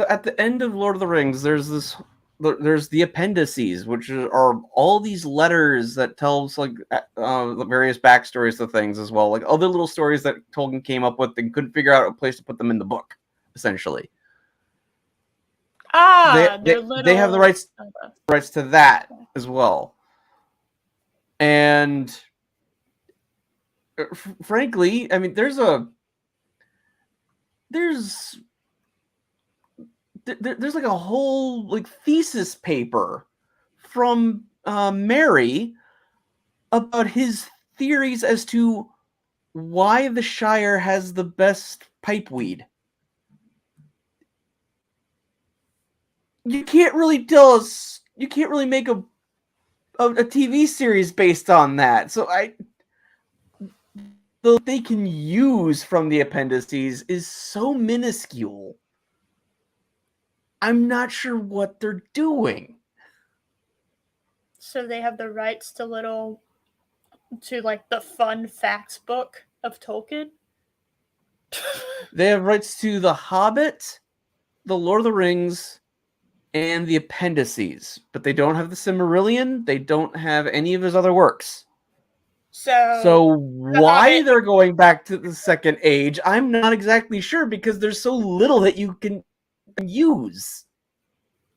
at the end of Lord of the Rings, there's the appendices, which are all these letters that tells like the various backstories to things as well, like other little stories that Tolkien came up with and couldn't figure out a place to put them in the book, essentially. They have the rights to that as well, and frankly, I mean, there's like a whole like thesis paper from Mary about his theories as to why the Shire has the best pipeweed. You can't really tell us. You can't really make a TV series based on that. So the they can use from the appendices is so minuscule. I'm not sure what they're doing. So they have the rights to like the fun facts book of Tolkien. They have rights to The Hobbit, The Lord of the Rings, and the appendices, but they don't have the Silmarillion. They don't have any of his other works. So why they're going back to the Second Age, I'm not exactly sure, because there's so little that you can use.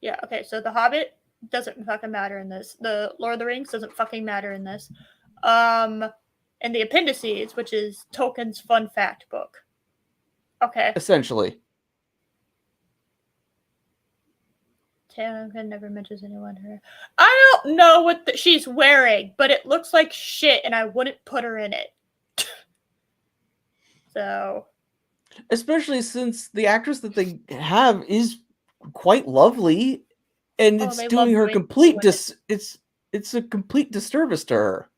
Yeah, okay, so The Hobbit doesn't fucking matter in this. The Lord of the Rings doesn't fucking matter in this. And the appendices, which is Tolkien's fun fact book. Okay. Essentially. Taylor never mentions anyone her. I don't know what she's wearing, but it looks like shit, and I wouldn't put her in it. So, especially since the actress that they have is quite lovely, and it's doing her complete it's a complete disservice to her.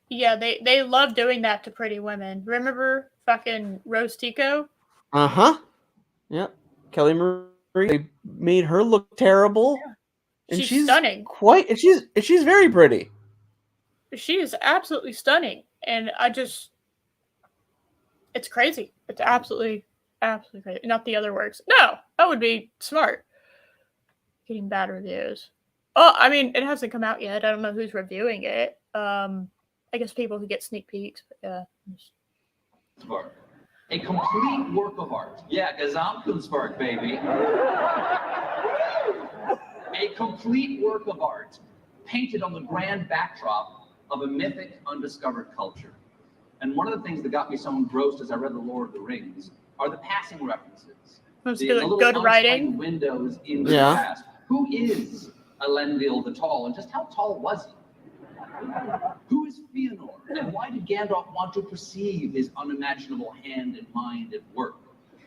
Yeah, they love doing that to pretty women. Remember fucking Rose Tico? Uh-huh. Yeah. Kelly Marie, they made her look terrible. Yeah. And she's stunning. She's very pretty. She is absolutely stunning. And it's crazy. It's absolutely crazy. Not the other works. No, that would be smart. Getting bad reviews. Oh, I mean, it hasn't come out yet. I don't know who's reviewing it. I guess people who get sneak peeks. But yeah. A complete work of art. Yeah, Gesamtkunstwerk, baby. A complete work of art painted on the grand backdrop of a mythic, undiscovered culture. And one of the things that got me so engrossed as I read The Lord of the Rings are the passing references. The little good writing. Windows into the past. Who is Elendil the Tall, and just how tall was he? Who is Fëanor, and why did Gandalf want to perceive his unimaginable hand and mind at work?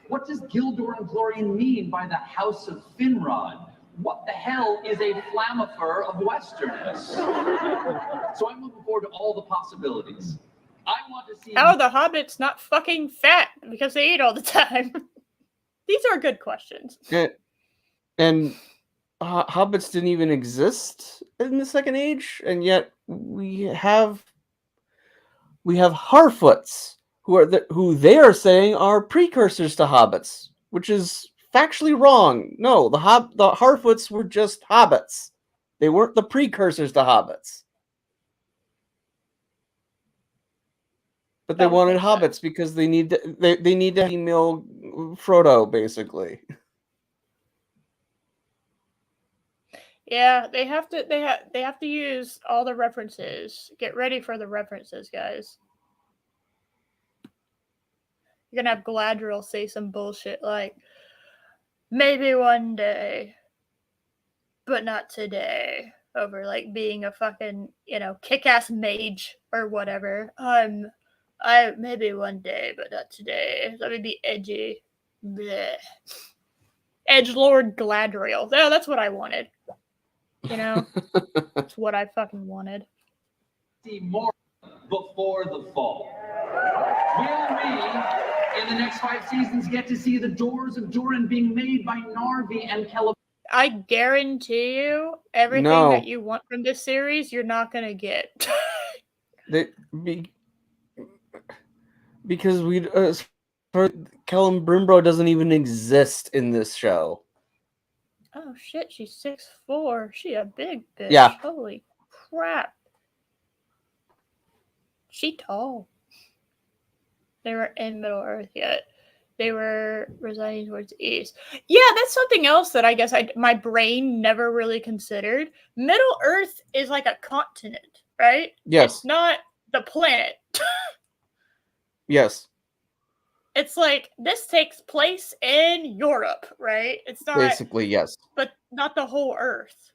What does Gildor and Glorian mean by the House of Finrod? What the hell is a Flammifer of Westerness? So I'm looking forward to all the possibilities. I want to see... How are the hobbits not fucking fat because they eat all the time? These are good questions. And hobbits didn't even exist in the Second Age, and yet we have Harfoots, who they are saying are precursors to hobbits, which is factually wrong. No, the Harfoots were just hobbits. They weren't the precursors to hobbits. But they wanted hobbits because they need to female Frodo, basically. Yeah, they have to use all the references. Get ready for the references, guys. You're gonna have Galadriel say some bullshit like, maybe one day, but not today, over like being a fucking, kick-ass mage or whatever. I maybe one day, but not today. Let me be edgy. Bleh. Edgelord Galadriel. No, that's what I wanted. That's what I fucking wanted. See more before the fall. Will we, in the next 5 seasons, get to see the doors of Durin being made by Narvi and Celeborn? I guarantee you, everything that you want from this series, you're not gonna get. Because Callum Brimbro doesn't even exist in this show. Oh shit, she's 6'4". She a big bitch. Yeah. Holy crap. She tall. They were in Middle Earth yet. They were residing towards the east. Yeah, that's something else that I guess my brain never really considered. Middle Earth is like a continent, right? Yes. It's not the planet. Yes. It's like, this takes place in Europe, right? It's not... Basically, yes. But not the whole Earth.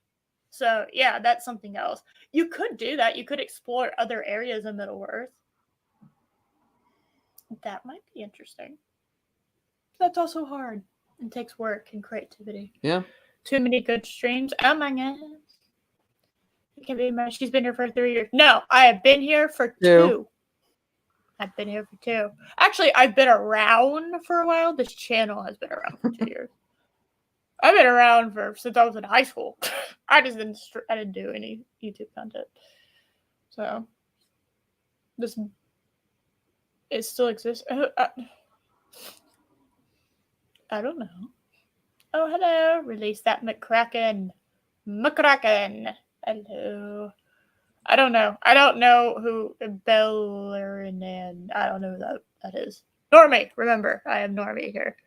So, yeah, that's something else. You could do that. You could explore other areas of Middle Earth. That might be interesting. That's also hard. It takes work and creativity. Yeah. Too many good streams. Oh my god. Can be my, she's been here for 3 years. No, I have been here for 2. I've been here for 2. Actually, I've been around for a while. This channel has been around for 2 years. I've been around since I was in high school. I didn't do any YouTube content. So it still exists. I don't know. Oh, hello. Release that McCracken. Hello. I don't know. I don't know who Bellerinan. I don't know who that is. Normie. Remember, I am Normie here.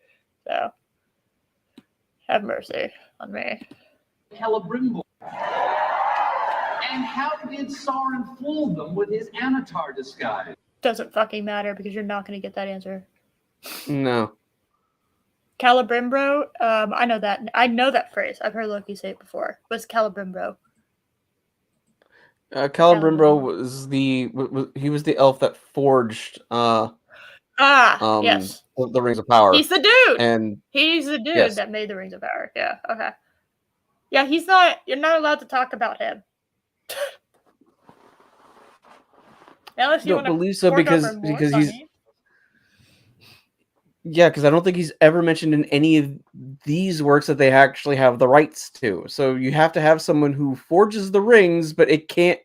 So, have mercy on me. Celebrimbor. And how did Sauron fool them with his Anatar disguise? Doesn't fucking matter because you're not going to get that answer. No. Celebrimbor. I know that. I know that phrase. I've heard Loki say it before. What's Celebrimbor? Celebrimbor was he was the elf that forged yes, the Rings of Power. He's the dude. And he's the dude that made the Rings of Power. Yeah. Okay. Yeah, he's not. You're not allowed to talk about him. Unless you want to believe so because he's. Yeah, because I don't think he's ever mentioned in any of these works that they actually have the rights to. So you have to have someone who forges the rings, but it can't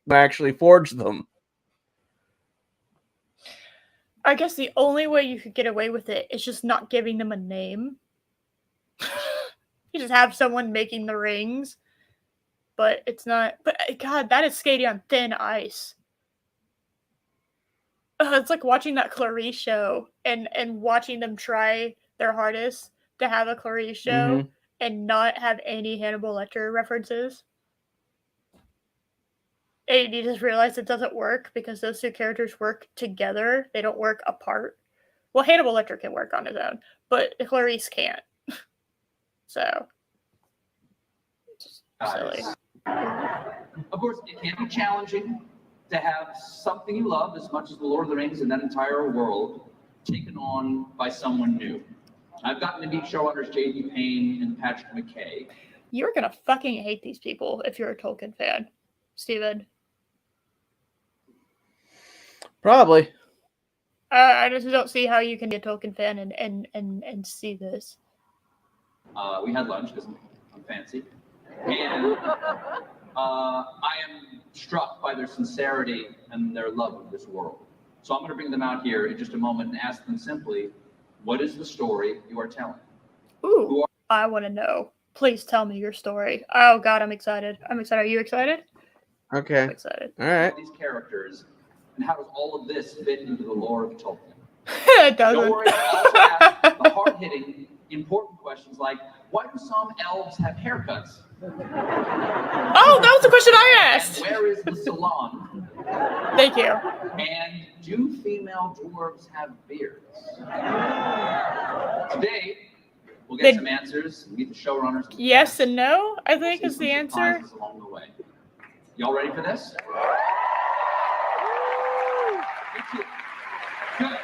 actually forge them. I guess the only way you could get away with it is just not giving them a name. You just have someone making the rings, but it's not. But God, that is skating on thin ice. It's like watching that Clarice show and watching them try their hardest to have a Clarice show and not have any Hannibal Lecter references. And you just realize it doesn't work because those two characters work together. They don't work apart. Well, Hannibal Lecter can work on his own, but Clarice can't. So, just silly. Of course, it can be challenging to have something you love as much as the Lord of the Rings and that entire world taken on by someone new. I've gotten to meet showrunners J.D. Payne and Patrick McKay. You're gonna fucking hate these people if you're a Tolkien fan, Steven. Probably. I just don't see how you can be a Tolkien fan and see this. We had lunch because I'm fancy. And I am struck by their sincerity and their love of this world. So I'm going to bring them out here in just a moment and ask them simply, what is the story you are telling? Ooh, I want to know. Please tell me your story. Oh God, I'm excited. Are you excited? Okay. I'm excited. All right. These characters, and how does all of this fit into the lore of Tolkien? It doesn't. Don't worry, I'll also ask the hard-hitting, important questions like, why do some elves have haircuts? Oh, that was the question I asked. And where is the salon? Thank you. And do female dwarves have beards? Today, we'll get some answers and meet the showrunners. Yes and no, I think is the answer. Along the way. Y'all ready for this? Good.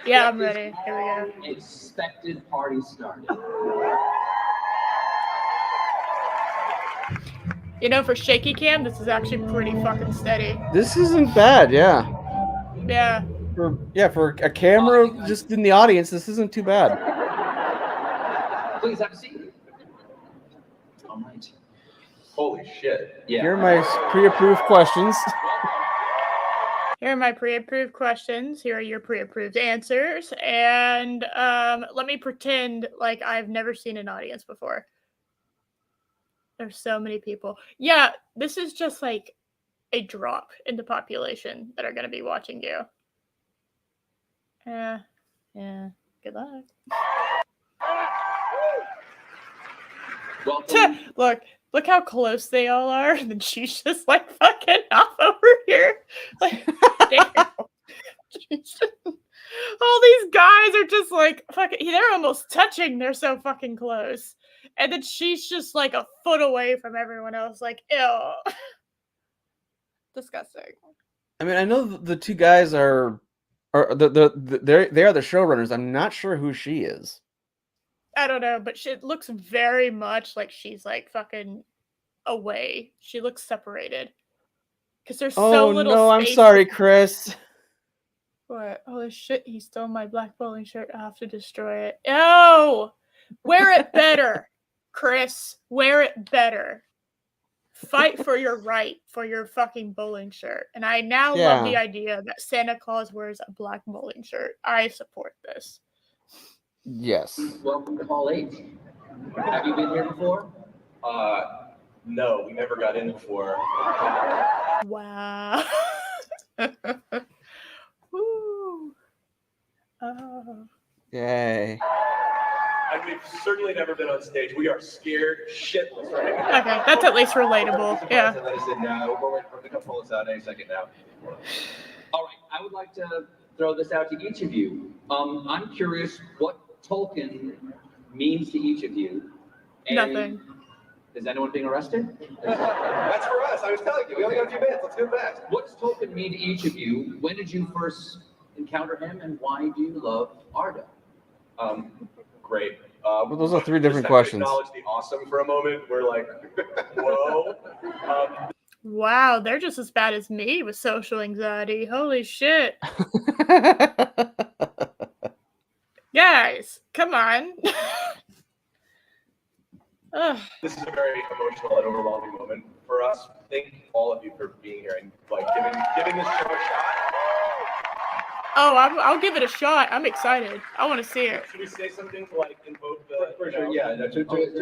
Yeah, I'm ready. Here we go. Expected party started. You know, for shaky cam, this is actually pretty fucking steady. This isn't bad, yeah. Yeah. For a camera just in the audience, this isn't too bad. Please have a seat. All right. Holy shit. Yeah. Here are my pre-approved questions. Here are my pre-approved questions. Here are your pre-approved answers. And let me pretend like I've never seen an audience before. There's so many people. Yeah, this is just like a drop in the population that are going to be watching you. Yeah. Good luck. Look how close they all are. And then she's just like fucking off over here. Like, damn. All these guys are just like fucking, they're almost touching. They're so fucking close. And then she's just like a foot away from everyone else. Like, ew. Disgusting. I mean, I know the two guys they are the showrunners. I'm not sure who she is. I don't know, but it looks very much like she's like fucking away. She looks separated. Because there's so little space. Oh, no, I'm sorry, Chris. What? Holy shit, he stole my black bowling shirt. I have to destroy it. Oh! Wear it better, Chris. Wear it better. Fight for your right for your fucking bowling shirt. And I now love the idea that Santa Claus wears a black bowling shirt. I support this. Yes. Welcome to Hall 8. Have you been here before? No, we never got in before. Wow. Woo. Oh. Yay. And we've certainly never been on stage. We are scared shitless right now. Okay, that's at least relatable. Yeah. We're waiting for them to come pull us out any second now. All right, I would like to throw this out to each of you. I'm curious what Tolkien means to each of you. Nothing. Is anyone being arrested? That's for us. I was telling you. We only got a few minutes. Let's do it fast. What does Tolkien mean to each of you? When did you first encounter him, and why do you love Arda? Great. Well, those are three different questions. Acknowledge the awesome for a moment. We're like, whoa. Wow, they're just as bad as me with social anxiety. Holy shit. Guys, come on. This is a very emotional and overwhelming moment for us. Thank all of you for being here and like giving this show a shot. Oh, I'll give it a shot. I'm excited. I want to see it. Should we say something to like invoke the? For sure, yeah. No,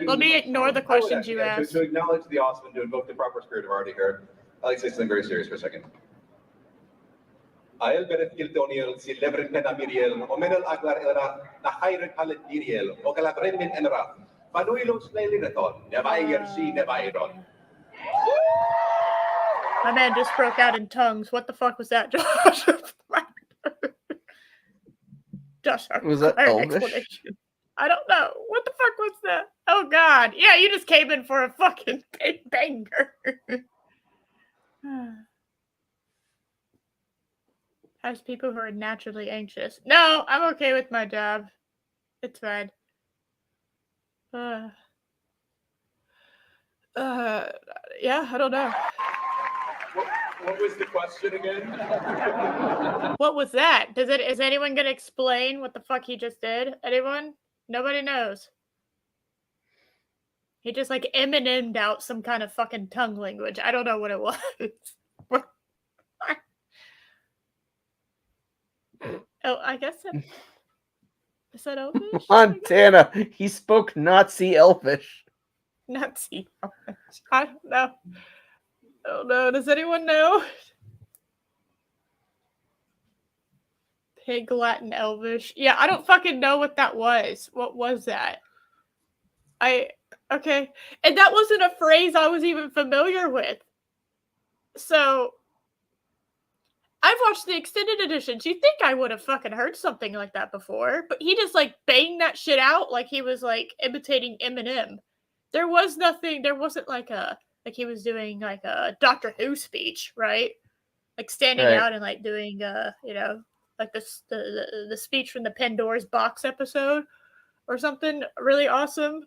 Let me ignore the questions you asked. To acknowledge the awesome and to invoke the proper spirit of Arda here, I'd like to say something very serious for a second. Ael beret Gildoniel, si levrin pena Miriel, o menel aglar era, na hayret palet Miriel, o kalabrin min enra, panuilos leilinaton, nevayer si nevairon. My man just broke out in tongues. What the fuck was that, Josh? Josh, was that Elvish? I don't know. What the fuck was that? Oh god. Yeah, you just came in for a fucking big banger. Has people who are naturally anxious. No, I'm okay with my job. It's fine. Yeah, I don't know. What was the question again? What was that? Is anyone gonna explain what the fuck he just did? Anyone? Nobody knows. He just like Eminem'd out some kind of fucking tongue language. I don't know what it was. Oh, I guess that... Is that Elvish? Montana. He spoke Nazi Elvish. Nazi Elvish. I don't know. Oh no, does anyone know? Pig Latin Elvish. Yeah, I don't fucking know what that was. What was that? Okay. And that wasn't a phrase I was even familiar with. So I've watched the extended editions. You'd think I would have fucking heard something like that before, but he just like banged that shit out like he was like imitating Eminem. There was nothing, there wasn't like he was doing like a Doctor Who speech, right? Like standing out and like doing like the speech from the Pandora's Box episode or something really awesome.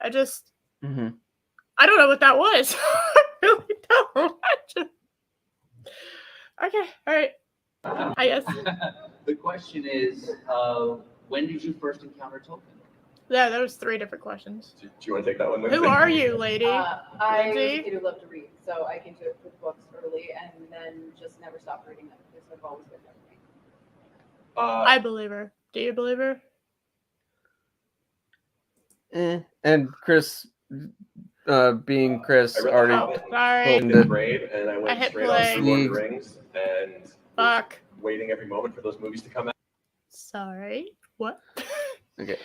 I don't know what that was. I really don't. Okay, all right. I guess. The question is, when did you first encounter Tolkien? Yeah, there was 3 different questions. Do you want to take that one, Lindsay? Who are you, lady? I was a kid who loved to read, so I came to it with books early and then just never stopped reading them because they've always been there for me. I believe her. Do you believe her? And Chris, being Chris, already sorry. In the grade, and I went straight play. on Lord of the Rings and Fuck. waiting every moment for those movies to come out. Sorry. What? Okay,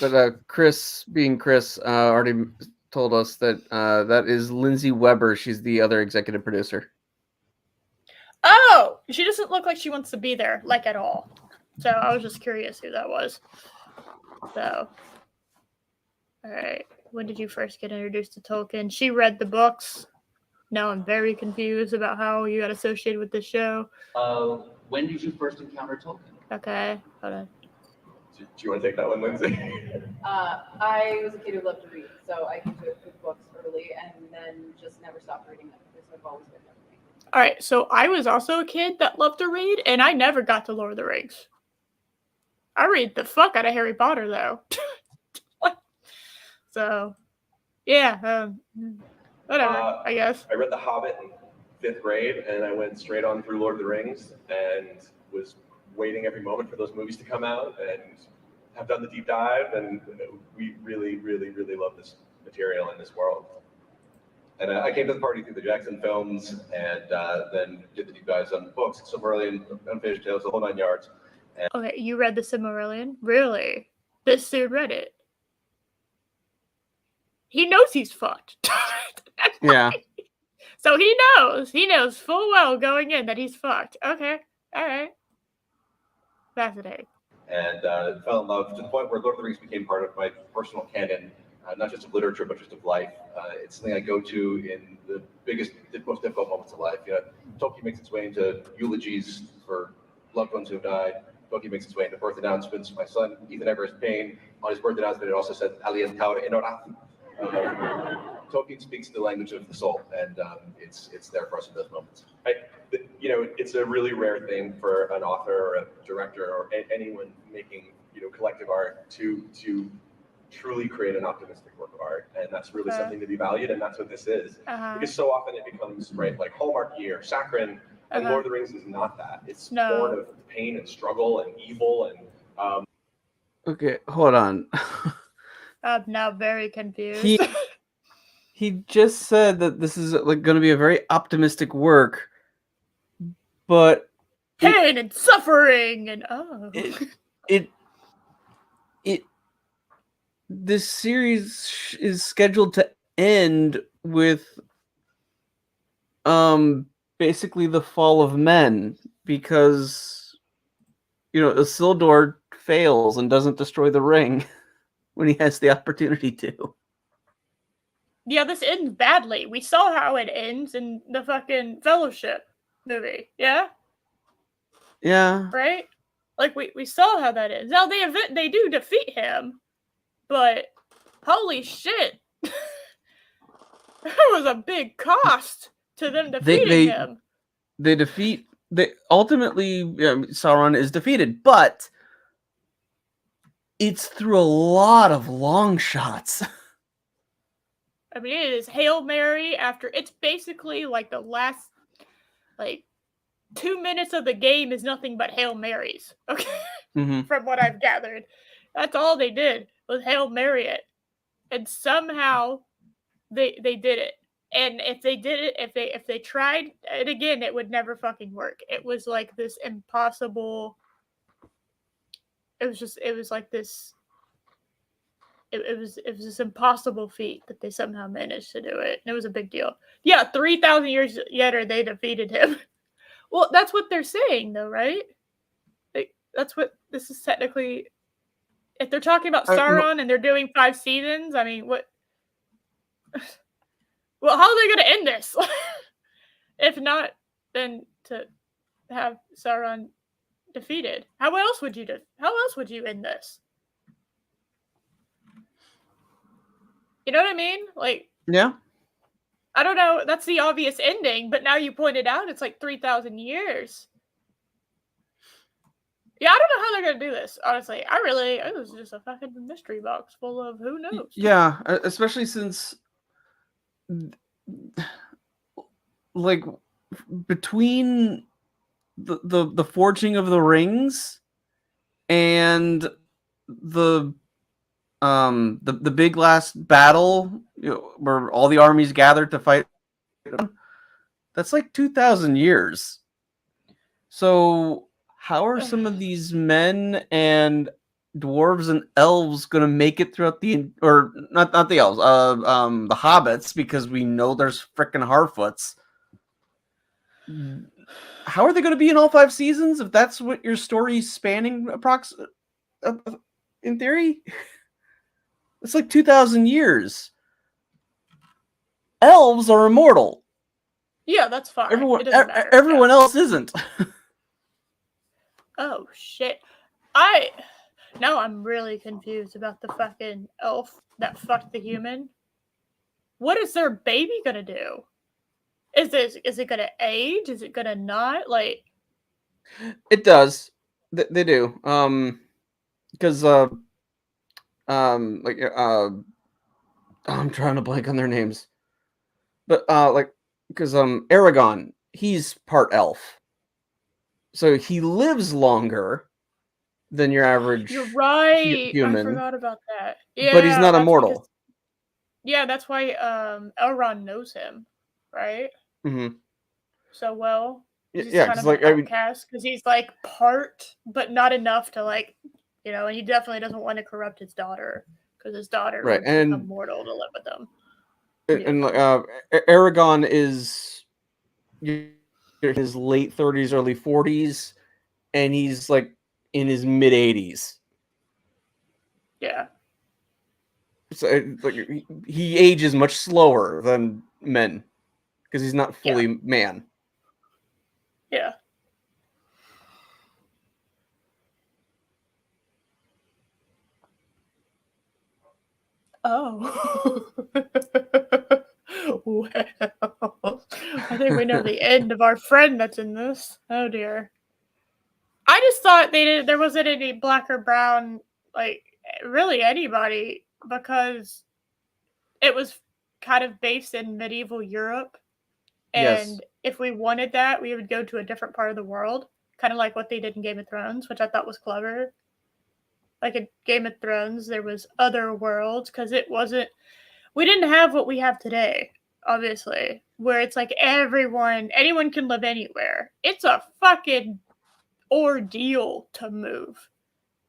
but Chris, being Chris, already told us that that is Lindsay Weber. She's the other executive producer. Oh, she doesn't look like she wants to be there, like at all. So I was just curious who that was. So, all right. When did you first get introduced to Tolkien? She read the books. Now I'm very confused about how you got associated with this show. When did you first encounter Tolkien? Okay, hold on. Do you want to take that one, Lindsay? I was a kid who loved to read, so I came to it with books early and then just never stopped reading them because they've always been there for me. All right, so I was also a kid that loved to read, and I never got to Lord of the Rings. I read the fuck out of Harry Potter, though. So, yeah, whatever, I guess. I read The Hobbit in 5th grade, and I went straight on through Lord of the Rings, and was waiting every moment for those movies to come out, and have done the deep dive, and we really, really, really love this material in this world. And I came to the party through the Jackson films, and then did the deep dives on books, Silmarillion, Unfinished Tales, the whole 9 yards. And okay, you read the Silmarillion? Really? This dude read it. He knows he's fucked. Yeah. So he knows full well going in that he's fucked. Okay, all right. Fascinating. And fell in love to the point where Lord of the Rings became part of my personal canon, not just of literature, but just of life. It's something I go to in the most difficult moments of life. Tolkien makes its way into eulogies for loved ones who have died. Tolkien makes its way into birth announcements. My son, Ethan Everest Payne, on his birth announcement, it also said, Alien Taur Enorath. Tolkien speaks the language of the soul, and it's there for us in those moments. It's a really rare thing for an author or a director or anyone making collective art to truly create an optimistic work of art, and that's really something to be valued, and that's what this is. Because so often it becomes like Hallmark year, Saccharin, and Lord of the Rings is not that. It's born of pain and struggle and evil and. Okay, hold on. I'm now very confused. He just said that this is like going to be a very optimistic work, but pain and suffering and this series is scheduled to end with basically the fall of men, because Isildur fails and doesn't destroy the ring when he has the opportunity to. Yeah, this ends badly. We saw how it ends in the fucking Fellowship movie. Yeah? Yeah. Right? Like, we saw how that ends. Now, they do defeat him, but holy shit. There was a big cost to them defeating him. Ultimately, Sauron is defeated, but it's through a lot of long shots. I mean, it is Hail Mary after. It's basically like the last, 2 minutes of the game is nothing but Hail Marys. Okay, From what I've gathered, that's all they did was Hail Mary it, and somehow they did it. And if they did it, if they tried it again, it would never fucking work. It was like this impossible. It was this impossible feat that they somehow managed to do it. And it was a big deal. Yeah, 3,000 years later, they defeated him. Well, that's what they're saying, though, right? That's what this is technically. If they're talking about Sauron and they're doing 5 seasons, I mean, what? Well, how are they going to end this? If not, then to have Sauron defeated. How else would you end this? You know what I mean? Yeah. I don't know. That's the obvious ending, but now you pointed out it's like 3,000 years. Yeah, I don't know how they're going to do this, honestly. It was just a fucking mystery box full of who knows. Yeah, especially since, between the forging of the rings and the big last battle, where all the armies gathered to fight, that's like 2,000 years. So how are some of these men and dwarves and elves going to make it throughout or not the elves, the hobbits, because we know there's frickin' Harfoots. How are they going to be in all 5 seasons if that's what your story's spanning in theory? It's like 2,000 years. Elves are immortal. Yeah, that's fine. Everyone else isn't. Oh, shit. Now I'm really confused about the fucking elf that fucked the human. what is their baby gonna do? Is it gonna age? Is it gonna not? Like, it does. They do. Because like I'm trying to blank on their names, but like because Aragon, he's part elf, so he lives longer than your average. You're right. Human. I forgot about that. Yeah, but he's not immortal. That's why Elrond knows him, right? Mm-hmm. So well. He's kind of like an outcast because he's like part, but not enough to like, and he definitely doesn't want to corrupt his daughter because his daughter would become mortal to live with him. And Aragon is in his late 30s, early 40s, and he's like in his mid 80s. Yeah. So like, he ages much slower than men because he's not fully man. Yeah. Oh. Well, I think we know the end of our friend that's in this. Oh dear. I just thought there wasn't any black or brown, like really anybody, because it was kind of based in medieval Europe. And if we wanted that, we would go to a different part of the world, kind of like what they did in Game of Thrones, which I thought was clever. Like in Game of Thrones, there was other worlds because we didn't have what we have today, obviously, where it's like anyone can live anywhere. It's a fucking ordeal to move.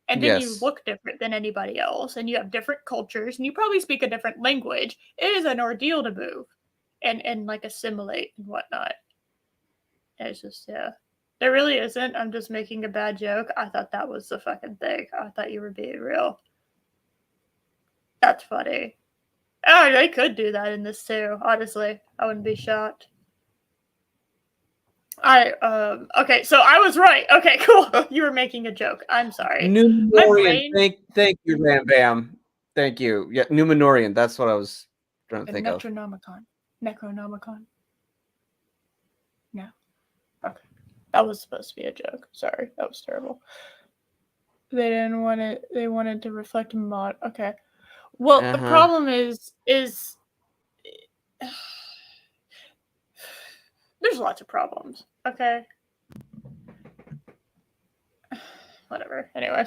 And then you look different than anybody else, and you have different cultures, and you probably speak a different language. It is an ordeal to move and like assimilate and whatnot. It's just, there really isn't. I'm just making a bad joke. I thought that was the fucking thing. I thought you were being real. That's funny. Oh, they could do that in this too. Honestly, I wouldn't be shocked. Okay, so I was right. Okay, cool. You were making a joke. I'm sorry. Numenorian. Thank you, Ram Bam. Thank you. Yeah, Numenorian. That's what I was trying to think of. Necronomicon. No. Okay. That was supposed to be a joke. Sorry. That was terrible. They didn't want it. They wanted to reflect mod. Okay. Well, the problem is there's lots of problems. Okay. Whatever. Anyway.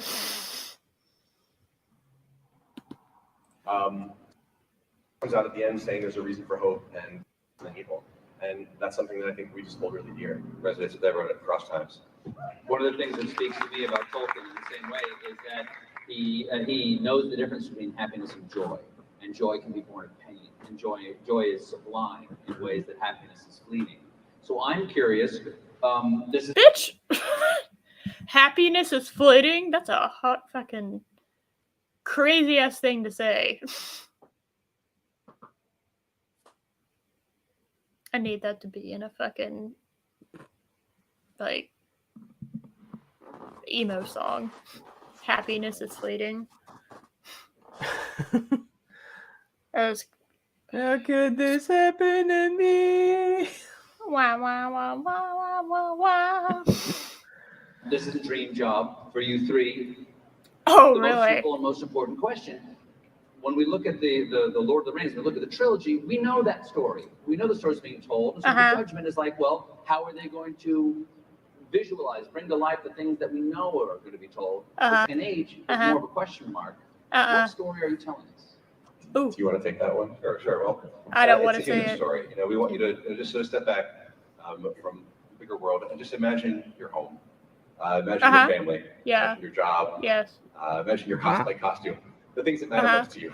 Comes out at the end saying there's a reason for hope and evil. And that's something that I think we just hold really dear, resonates with everyone across times. One of the things that speaks to me about Tolkien in the same way is that he knows the difference between happiness and joy can be born of pain, and joy is sublime in ways that happiness is fleeting. So I'm curious. Bitch, happiness is fleeting. That's a hot fucking crazy ass thing to say. I need that to be in a fucking like emo song. Happiness is fleeting. How could this happen to me? Wah, wah, wah, wah, wah, wah, wah. This is a dream job for you three. Oh, the really? Most simple and most important question. When we look at the Lord of the Rings, we look at the trilogy, we know that story. We know the story's being told. So the judgment is like, well, how are they going to visualize, bring to life the things that we know are going to be told? In age, it's more of a question mark. What story are you telling us? Ooh. Do you want to take that one? Sure. Well, I don't want to say it. Story. We want you to just sort of step back from the bigger world and just imagine your home. Imagine your family. Yeah. Imagine your job. Yes. Imagine your cosplay costume. The things that matter most to you.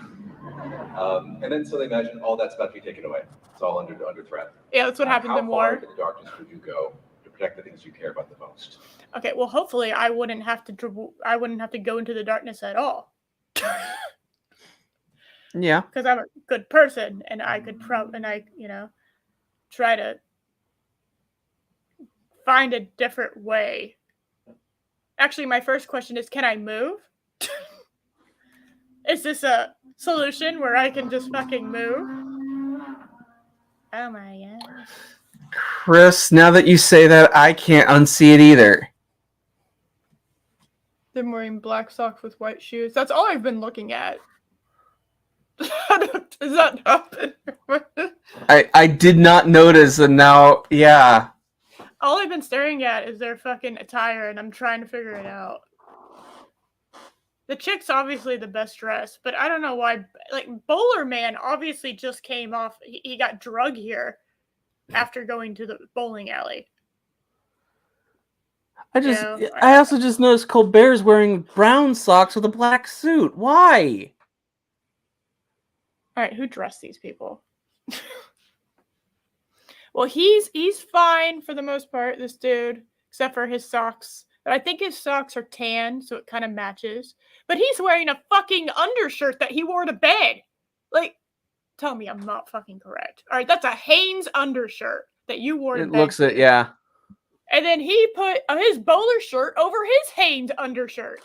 And then so they imagine all that's about to be taken away. It's all under threat. Yeah, that's what happens in war. How far into the darkness would you go to protect the things you care about the most? Okay, well, hopefully I wouldn't have to go into the darkness at all. Yeah. Because I'm a good person, and I could try to find a different way. Actually, my first question is, can I move? Is this a solution where I can just fucking move? Oh my gosh. Chris, now that you say that, I can't unsee it either. Them wearing black socks with white shoes. That's all I've been looking at. Does that happen? I did not notice, and now, yeah. All I've been staring at is their fucking attire, and I'm trying to figure it out. The chick's obviously the best dressed, but I don't know why. Like, Bowler Man obviously just came off. He got drug here after going to the bowling alley. I also just noticed Colbert's wearing brown socks with a black suit. Why? All right, who dressed these people? Well, he's fine for the most part, this dude, except for his socks. But I think his socks are tan, so it kind of matches. But he's wearing a fucking undershirt that he wore to bed. Like, tell me I'm not fucking correct. All right, that's a Hanes undershirt that you wore to bed. It looks it, yeah. And then he put his bowler shirt over his Hanes undershirt.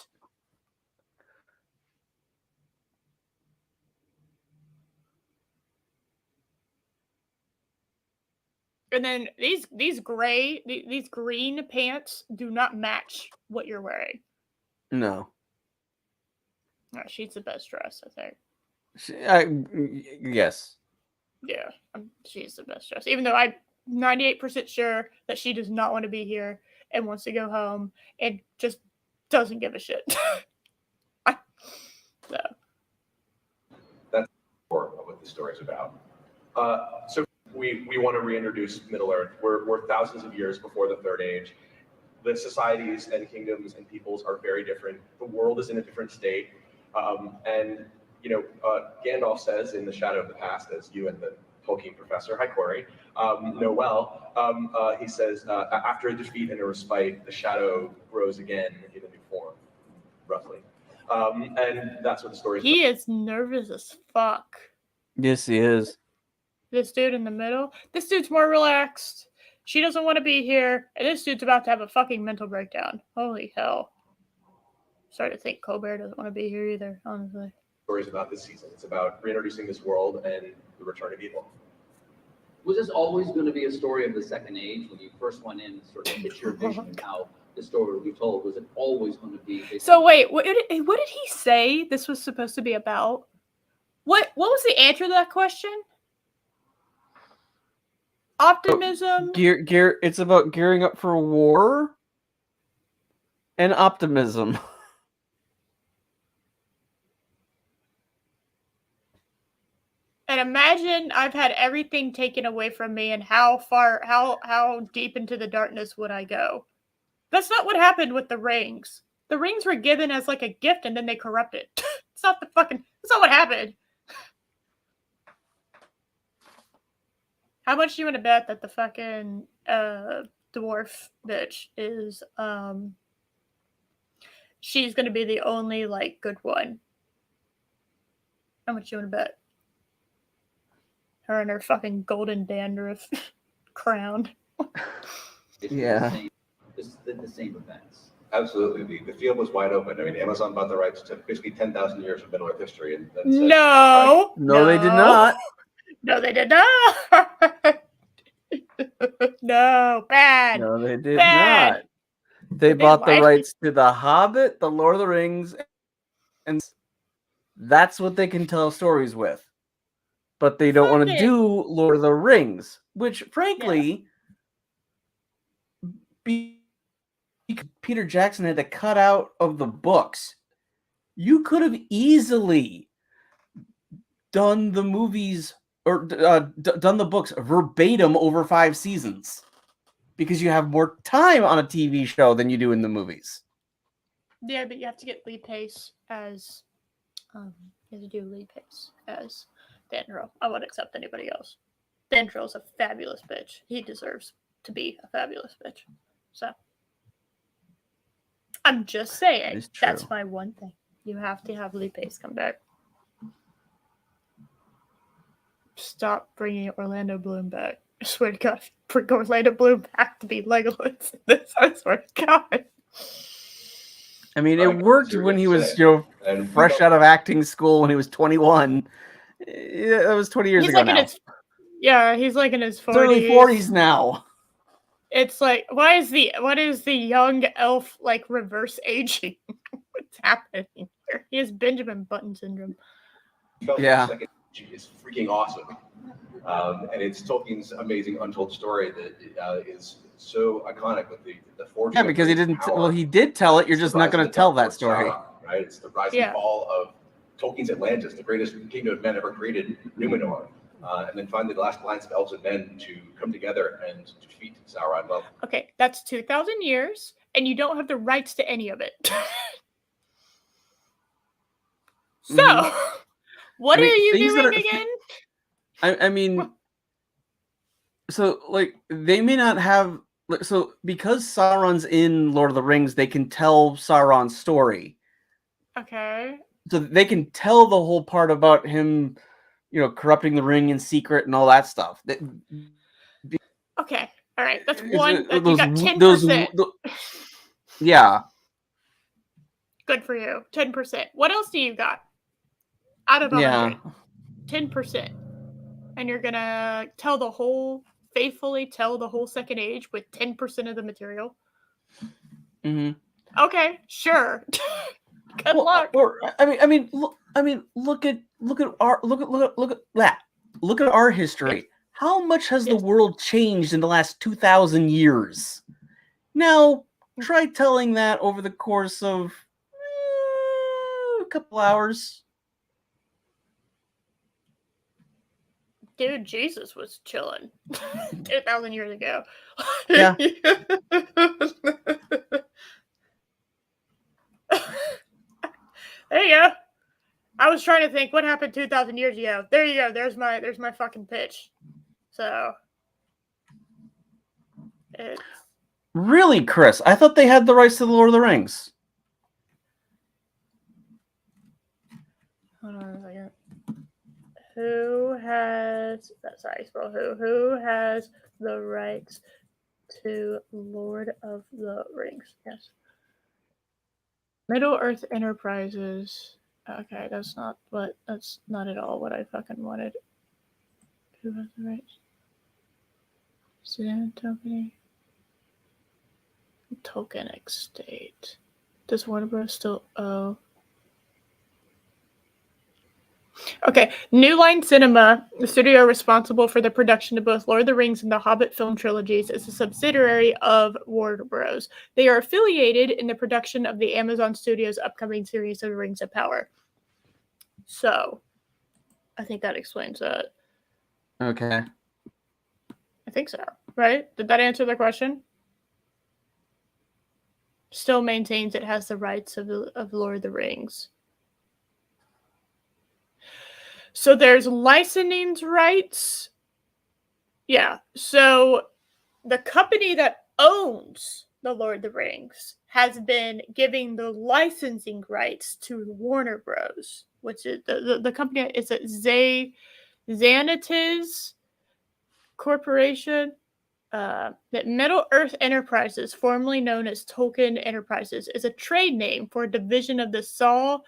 And then these green pants do not match what you're wearing. No. No, she's the best dressed, I think. Yes. Yeah, she's the best dressed. Even though I'm 98% sure that she does not want to be here and wants to go home and just doesn't give a shit. So. That's what the story's about. So we want to reintroduce Middle Earth. We're thousands of years before the Third Age. The societies and kingdoms and peoples are very different. The world is in a different state. And, Gandalf says in The Shadow of the Past, as you and the Tolkien professor, hi Corey, know well, he says, after a defeat and a respite, the shadow grows again in a new form, roughly. And that's what the story is He is nervous as fuck. Yes, he is. This dude in the middle, this dude's more relaxed. She doesn't want to be here, and this dude's about to have a fucking mental breakdown. Holy hell. Starting to think Colbert doesn't want to be here either, honestly. Stories about this season. It's about reintroducing this world and the return of evil. Was this always going to be a story of the Second Age when you first went in, sort of pitch your vision and how the story would be told? Was it always going to be? So wait, what did he say this was supposed to be about? What was the answer to that question? Optimism. It's about gearing up for war and optimism. And imagine I've had everything taken away from me, and how deep into the darkness would I go? That's not what happened with the rings. The rings were given as like a gift, and then they corrupted. That's not what happened. How much do you want to bet that the fucking dwarf bitch is she's gonna be the only like good one? How much do you want to bet? Her and her fucking golden dandruff crown. Yeah. It's the same events. Absolutely. The field was wide open. I mean, Amazon bought the rights to basically 10,000 years of Middle Earth history. And said, No, they did not. No, they did not. No, bad. No, they did bad. not. They bought the rights to The Hobbit, The Lord of the Rings, and that's what they can tell stories with. But they don't want to do Lord of the Rings, which, frankly, Peter Jackson had to cut out of the books. You could have easily done the movies or done the books verbatim over 5 seasons because you have more time on a TV show than you do in the movies. Yeah, but you have to get Lee Pace as you have to do Lee Pace as Dandro. I won't accept anybody else. Dandro's a fabulous bitch. He deserves to be a fabulous bitch. So I'm just saying that's my one thing. You have to have Lee Pace come back. Stop bringing Orlando Bloom back. I swear to God, bring Orlando Bloom back to be Legolas. I swear to God. I mean, it worked when he was, fresh out of acting school when he was 21. Yeah, that was 20 years ago now. Yeah, he's like in his 40s. Early 40s now. It's like, what is the young elf like reverse aging? What's happening here? He has Benjamin Button syndrome. Yeah. Second is freaking awesome. And it's Tolkien's amazing untold story that is so iconic with the forging. Yeah, because he didn't. Well, he did tell it. You're just not going to tell that story, Sauron, right? It's the rise and fall of Tolkien's Atlantis, the greatest kingdom of men ever created, Numenor, and then finally the last alliance of elves and men to come together and defeat Sauron. Well, okay, that's 2,000 years, and you don't have the rights to any of it. So, what are you doing again? I mean, so like they may not have. So because Sauron's in Lord of the Rings, they can tell Sauron's story. Okay. So they can tell the whole part about him, corrupting the ring in secret and all that stuff. Okay. All right. That's one. You got 10%. Yeah. Good for you. 10%. What else do you got? Out of 100. 10%. And you're going to faithfully tell the whole Second Age with 10% of the material? Mm-hmm. Okay, sure. Good luck. Or look at our history. How much has the world changed in the last 2,000 years? Now, try telling that over the course of a couple hours. Dude, Jesus was chilling 2,000 years ago. Yeah. There you go. I was trying to think what happened 2,000 years ago. There you go. There's my fucking pitch. So, really, Chris? I thought they had the rights to the Lord of the Rings. Hold on a second. Who has the rights to Lord of the Rings? Yes. Middle Earth Enterprises. Okay, that's not at all what I fucking wanted. Who has the rights? Sedan Company. Tolkien Estate. Does Warner Bros. Still owe? Okay, New Line Cinema, the studio responsible for the production of both Lord of the Rings and the Hobbit film trilogies, is a subsidiary of Warner Bros. They are affiliated in the production of the Amazon Studios' upcoming series of Rings of Power. So, I think that explains that. Okay. I think so, right? Did that answer the question? Still maintains it has the rights of Lord of the Rings. So there's licensing rights. Yeah. So the company that owns the Lord of the Rings has been giving the licensing rights to Warner Bros., which is the company is a Xanatiz Corporation. That Middle Earth Enterprises, formerly known as Tolkien Enterprises, is a trade name for a division of the Saul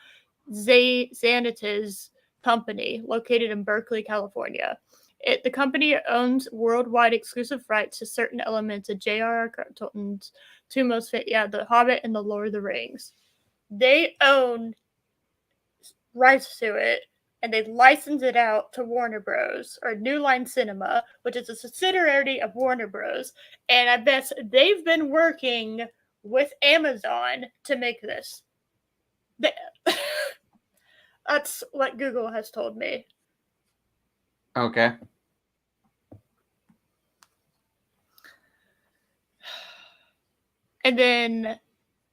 Xanatiz Company located in Berkeley, California. The company owns worldwide exclusive rights to certain elements of J.R.R. Tolkien's two most famous, The Hobbit and The Lord of the Rings. They own rights to it, and they license it out to Warner Bros. Or New Line Cinema, which is a subsidiary of Warner Bros. And I bet they've been working with Amazon to make this. That's what Google has told me. Okay. And then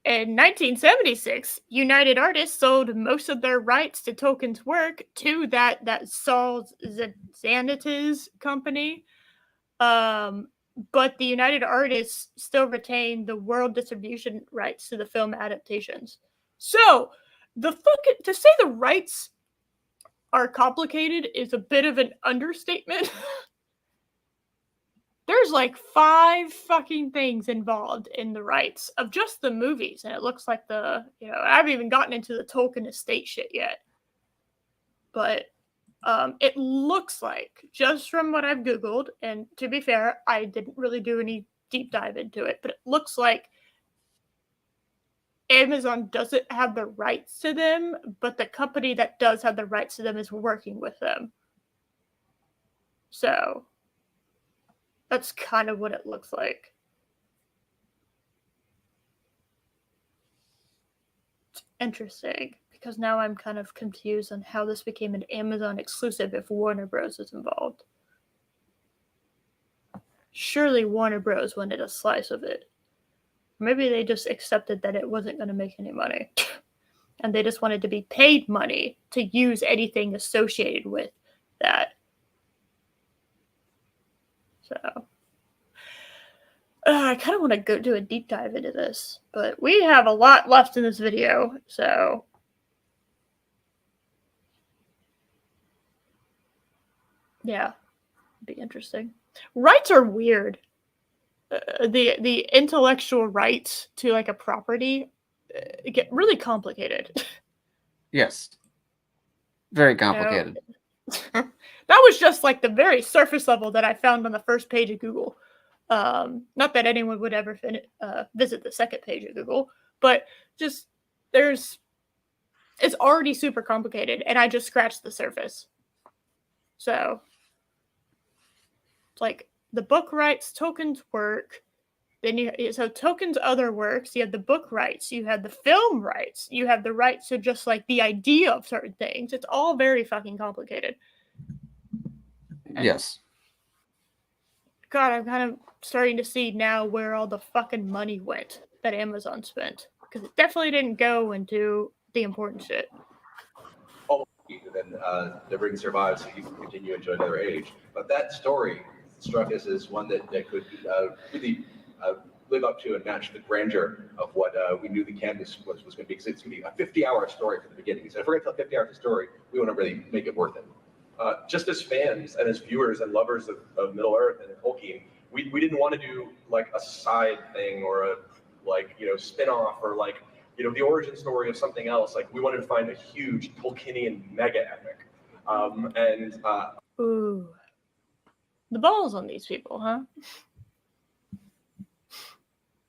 in 1976, United Artists sold most of their rights to Tolkien's work to that Saul Xanatiz company. But the United Artists still retain the world distribution rights to the film adaptations. So, to say the rights are complicated is a bit of an understatement. There's like 5 fucking things involved in the rights of just the movies, and it looks like I haven't even gotten into the Tolkien estate shit yet. But It looks like, just from what I've Googled, and to be fair, I didn't really do any deep dive into it, but it looks like Amazon doesn't have the rights to them, but the company that does have the rights to them is working with them. So that's kind of what it looks like. It's interesting, because now I'm kind of confused on how this became an Amazon exclusive if Warner Bros. Is involved. Surely Warner Bros. Wanted a slice of it. Maybe they just accepted that it wasn't going to make any money. And they just wanted to be paid money to use anything associated with that. So I kind of want to go do a deep dive into this, but we have a lot left in this video, so yeah, it'd be interesting. Rights are weird. The intellectual rights to like a property get really complicated. Yes, very complicated. That was just like the very surface level that I found on the first page of Google. Not that anyone would ever visit the second page of Google, but just it's already super complicated, and I just scratched the surface. So, like the book rights, tokens work. Then so tokens other works. You have the book rights. You have the film rights. You have the rights to just like the idea of certain things. It's all very fucking complicated. Yes. God, I'm kind of starting to see now where all the fucking money went that Amazon spent, because it definitely didn't go into the important shit. Oh, and then the ring survives, so you can continue to enjoy another age. But that story struck us as one that could really live up to and match the grandeur of what we knew the canvas was going to be. Because it's going to be a 50-hour story from the beginning. So if we're going to tell 50 hours of story, we want to really make it worth it. Just as fans and as viewers and lovers of Middle Earth and Tolkien, we didn't want to do like a side thing or a spin-off or like the origin story of something else. Like we wanted to find a huge Tolkienian mega epic. Ooh, the balls on these people, huh?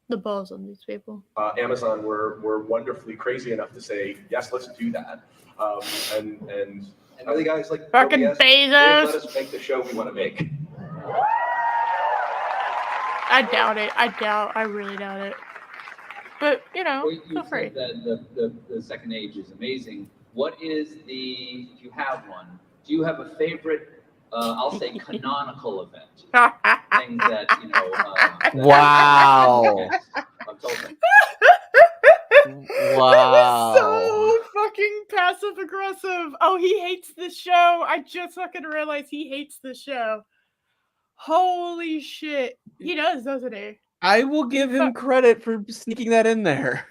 The balls on these people. Amazon were wonderfully crazy enough to say yes, let's do that. And other guys like fucking Bezos, Bezos. Let us make the show we want to make. I doubt it. I really doubt it. But well, you feel free. Said that the second age is amazing. What is if you have one? Do you have a favorite? I'll say canonical event. Things that Wow. I'm told. Wow. So fucking passive aggressive. Oh, he hates this show. I just fucking realized he hates this show. Holy shit. He does, doesn't he? I will give him credit for sneaking that in there.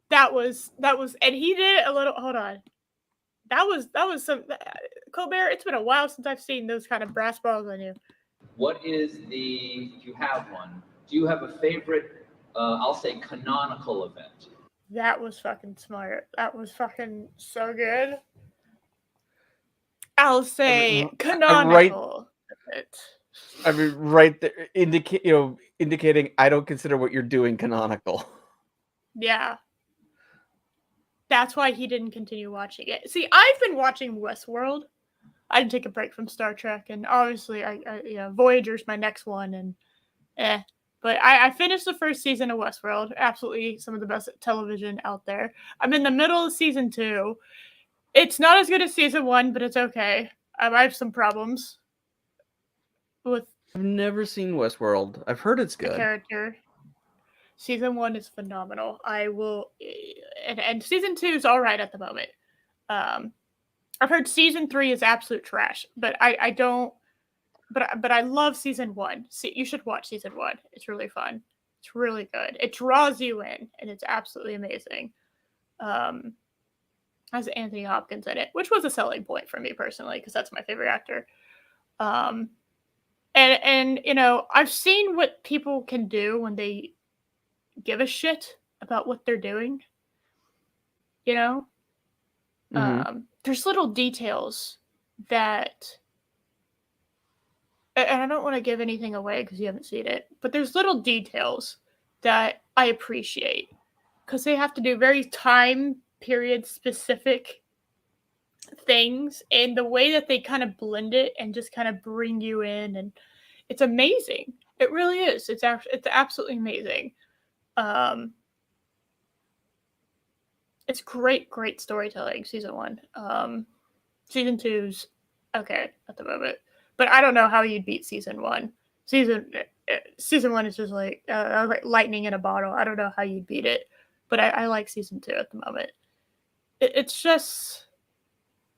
That was, and he did a little, hold on. That was some, Colbert, it's been a while since I've seen those kind of brass balls on you. What is if you have one, do you have a favorite, I'll say canonical event? That was fucking smart. That was fucking so good. I'll say canonical. I mean, right there, indicating I don't consider what you're doing canonical. Yeah. That's why he didn't continue watching it. See, I've been watching Westworld. I didn't take a break from Star Trek, and obviously, Voyager's my next one, and But I finished the first season of Westworld. Absolutely some of the best television out there. I'm in the middle of season 2. It's not as good as season 1, but it's okay. I have some problems with. I've never seen Westworld. I've heard it's good. The character. Season 1 is phenomenal. I will, and season 2 is all right at the moment. I've heard season 3 is absolute trash, but I don't. But I love season 1. You should watch season 1. It's really fun. It's really good. It draws you in, and it's absolutely amazing. Has Anthony Hopkins in it, which was a selling point for me personally, because that's my favorite actor. And I've seen what people can do when they give a shit about what they're doing. There's little details that, and I don't want to give anything away because you haven't seen it, but there's little details that I appreciate because they have to do very time period specific things, and the way that they kind of blend it and just kind of bring you in, and it's amazing. It really is. It's absolutely amazing. It's great storytelling. Season 1. Season 2's okay at the moment, but I don't know how you'd beat season 1. Season 1 is just like lightning in a bottle. I don't know how you'd beat it, but I like season 2 at the moment. It's just,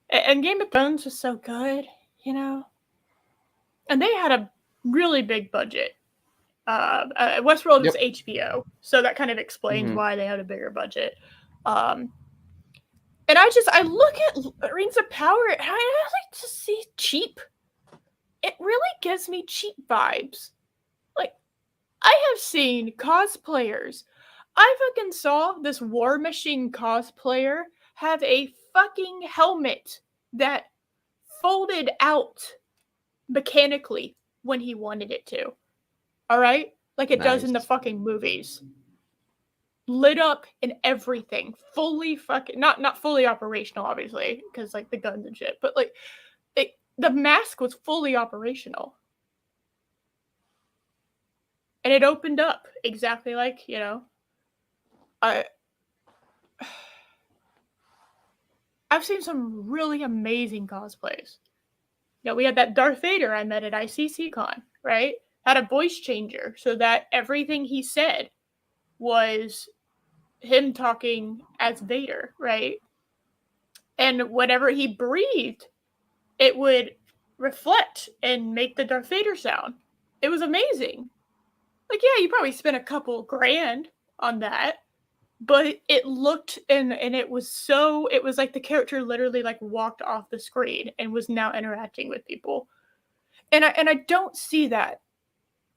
and Game of Thrones was so good, you know, and they had a really big budget. Westworld is HBO, so that kind of explains why they had a bigger budget. And I look at Rings of Power and I like to see cheap. It really gives me cheap vibes. Like, I have seen cosplayers. I fucking saw this War Machine cosplayer have a fucking helmet that folded out mechanically when he wanted it to. All right? Like it does in the fucking movies. Lit up and everything. Fully fucking... Not fully operational, obviously, because, like, the guns and shit. But, like, the mask was fully operational. And it opened up exactly like, you know... I've seen some really amazing cosplays. You know, we had that Darth Vader I met at ICC-Con, right? Had a voice changer so that everything he said was him talking as Vader, right? And whenever he breathed, it would reflect and make the Darth Vader sound. It was amazing. Like, yeah, you probably spent a couple grand on that, but it looked and it was so, it was like the character literally like walked off the screen and was now interacting with people. And I don't see that.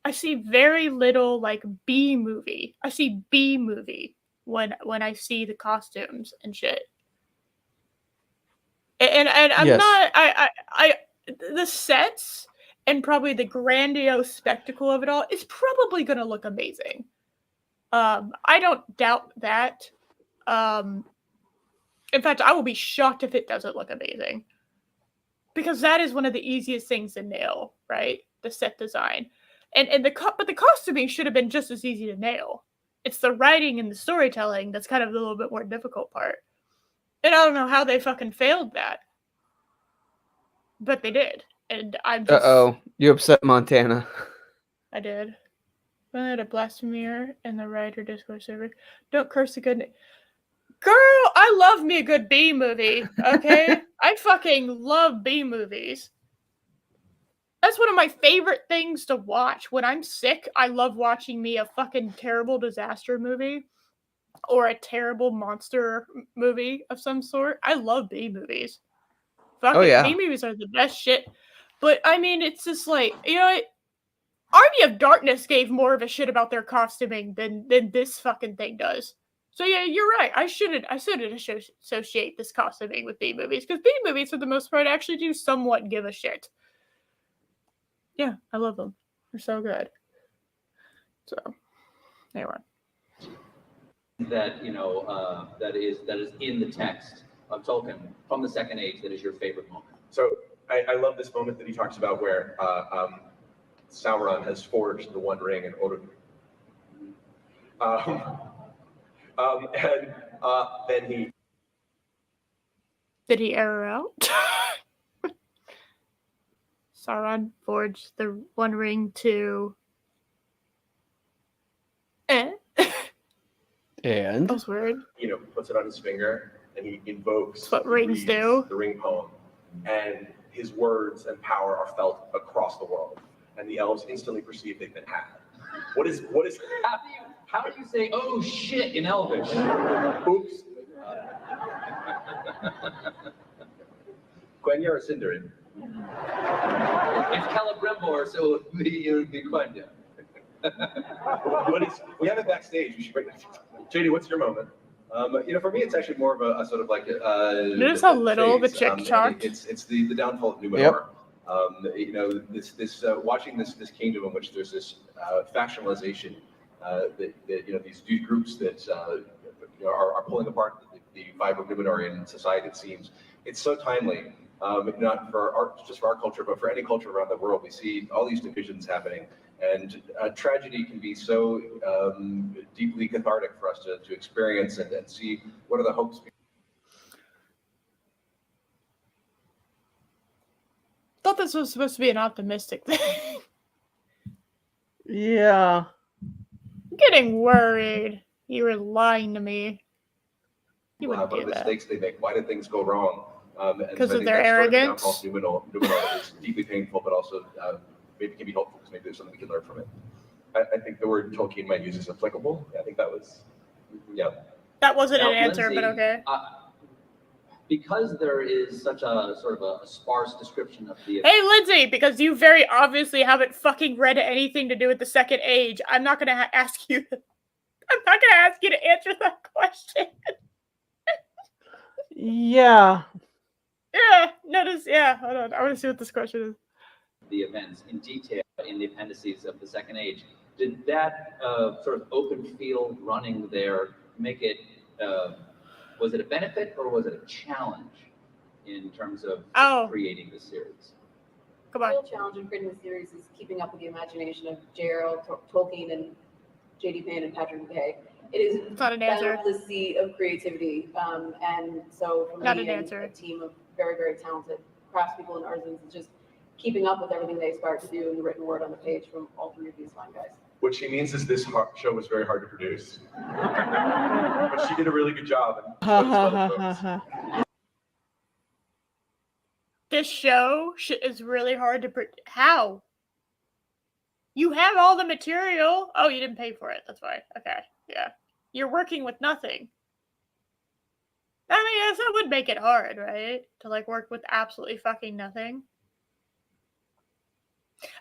I see very little like B movie. I see B movie when I see the costumes and shit. And I'm not I the sets and probably the grandiose spectacle of it all is probably going to look amazing. I don't doubt that. In fact, I will be shocked if it doesn't look amazing. Because that is one of the easiest things to nail, right? The set design. But the costuming should have been just as easy to nail. It's the writing and the storytelling that's kind of the little bit more difficult part. And I don't know how they fucking failed that. But they did. And I'm just... Uh-oh. You upset Montana. I did. I had a blasphemer in the writer Discord server. Don't curse the good name. Girl, I love me a good B movie, okay? I fucking love B movies. That's one of my favorite things to watch. When I'm sick, I love watching me a fucking terrible disaster movie or a terrible monster movie of some sort. I love B movies. Fucking B movies are the best shit. But, I mean, it's just like, you know, Army of Darkness gave more of a shit about their costuming than this fucking thing does. So yeah, you're right. I shouldn't associate this costuming with B movies, because B movies, for the most part, actually do somewhat give a shit. Yeah, I love them. They're so good. So, anyway. That, you know, that is in the text of Tolkien from the Second Age that is your favorite moment. So I love this moment that he talks about where Sauron has forged the One Ring in order. Then he... Did he error out? Sauron forged the One Ring to... And? That was weird. You know, puts it on his finger, and he invokes... That's what rings do. The ring poem. And his words and power are felt across the world. And the elves instantly perceive they've been had. What is... How do you say, oh shit, in Elvish? Oops. Quenya or Sindarin? If Celebrimbor, so it would be Quenya. We have it backstage. We should bring... JD, what's your moment? For me, it's actually more of a sort of like notice how little the chick talked. It's the downfall of Numenor. Yep. Watching this kingdom in which there's this factionalization that these groups that are pulling apart the vibrant Numenorian society. It seems it's so timely. Not for just for our culture, but for any culture around the world. We see all these divisions happening, and tragedy can be so deeply cathartic for us to experience and see what are the hopes. Thought this was supposed to be an optimistic thing. Yeah. I'm getting worried. You were lying to me. You wouldn't do what are the that. mistakes they make? Why did things go wrong? Because of their arrogance. Numenor is deeply painful, but also maybe can be helpful because maybe there's something we can learn from it. I think the word Tolkien might use is applicable. I think that was, yeah. That wasn't an answer, but okay. Because there is such a sort of a sparse description of the... Hey, Lindsay, because you very obviously haven't fucking read anything to do with the Second Age, I'm not going to ask you... I'm not going to ask you to answer that question. Yeah. Yeah, notice, yeah, hold on. I want to see what this question is. The events in detail in the appendices of the Second Age. Did that sort of open field running there make it... was it a benefit or was it a challenge in terms of creating the series? Come on. The real challenge in creating the series is keeping up with the imagination of J.R.R. Tolkien and J.D. Payne and Patrick McKay. It is not an answer. The sea of creativity, and so for me and a team of very, very talented craftspeople and artisans, it's just keeping up with everything they aspire to do in the written word on the page from all three of these fine guys. What she means is this show was very hard to produce, but she did a really good job. This show is really hard to produce. How? You have all the material. Oh, you didn't pay for it. That's why. Okay. Yeah. You're working with nothing. I mean, yes, that would make it hard, right? To like work with absolutely fucking nothing.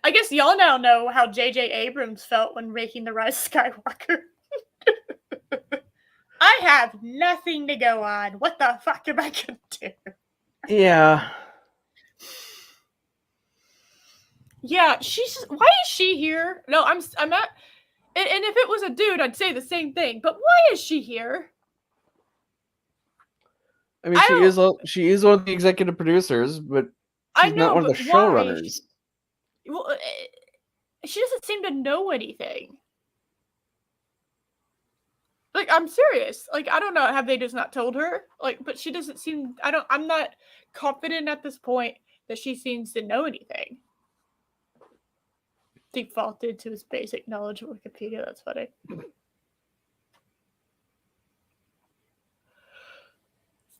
I guess y'all now know how J.J. Abrams felt when making The Rise of Skywalker. I have nothing to go on. What the fuck am I gonna do? Yeah. Yeah, why is she here? No, I'm not. And if it was a dude, I'd say the same thing. But why is she here? I mean, she is one of the executive producers, but she's not one of the showrunners. Well, she doesn't seem to know anything. Like, I'm serious. Like, I don't know. Have they just not told her? Like, but she doesn't seem. I'm not confident at this point that she seems to know anything. Defaulted to his basic knowledge of Wikipedia. That's funny.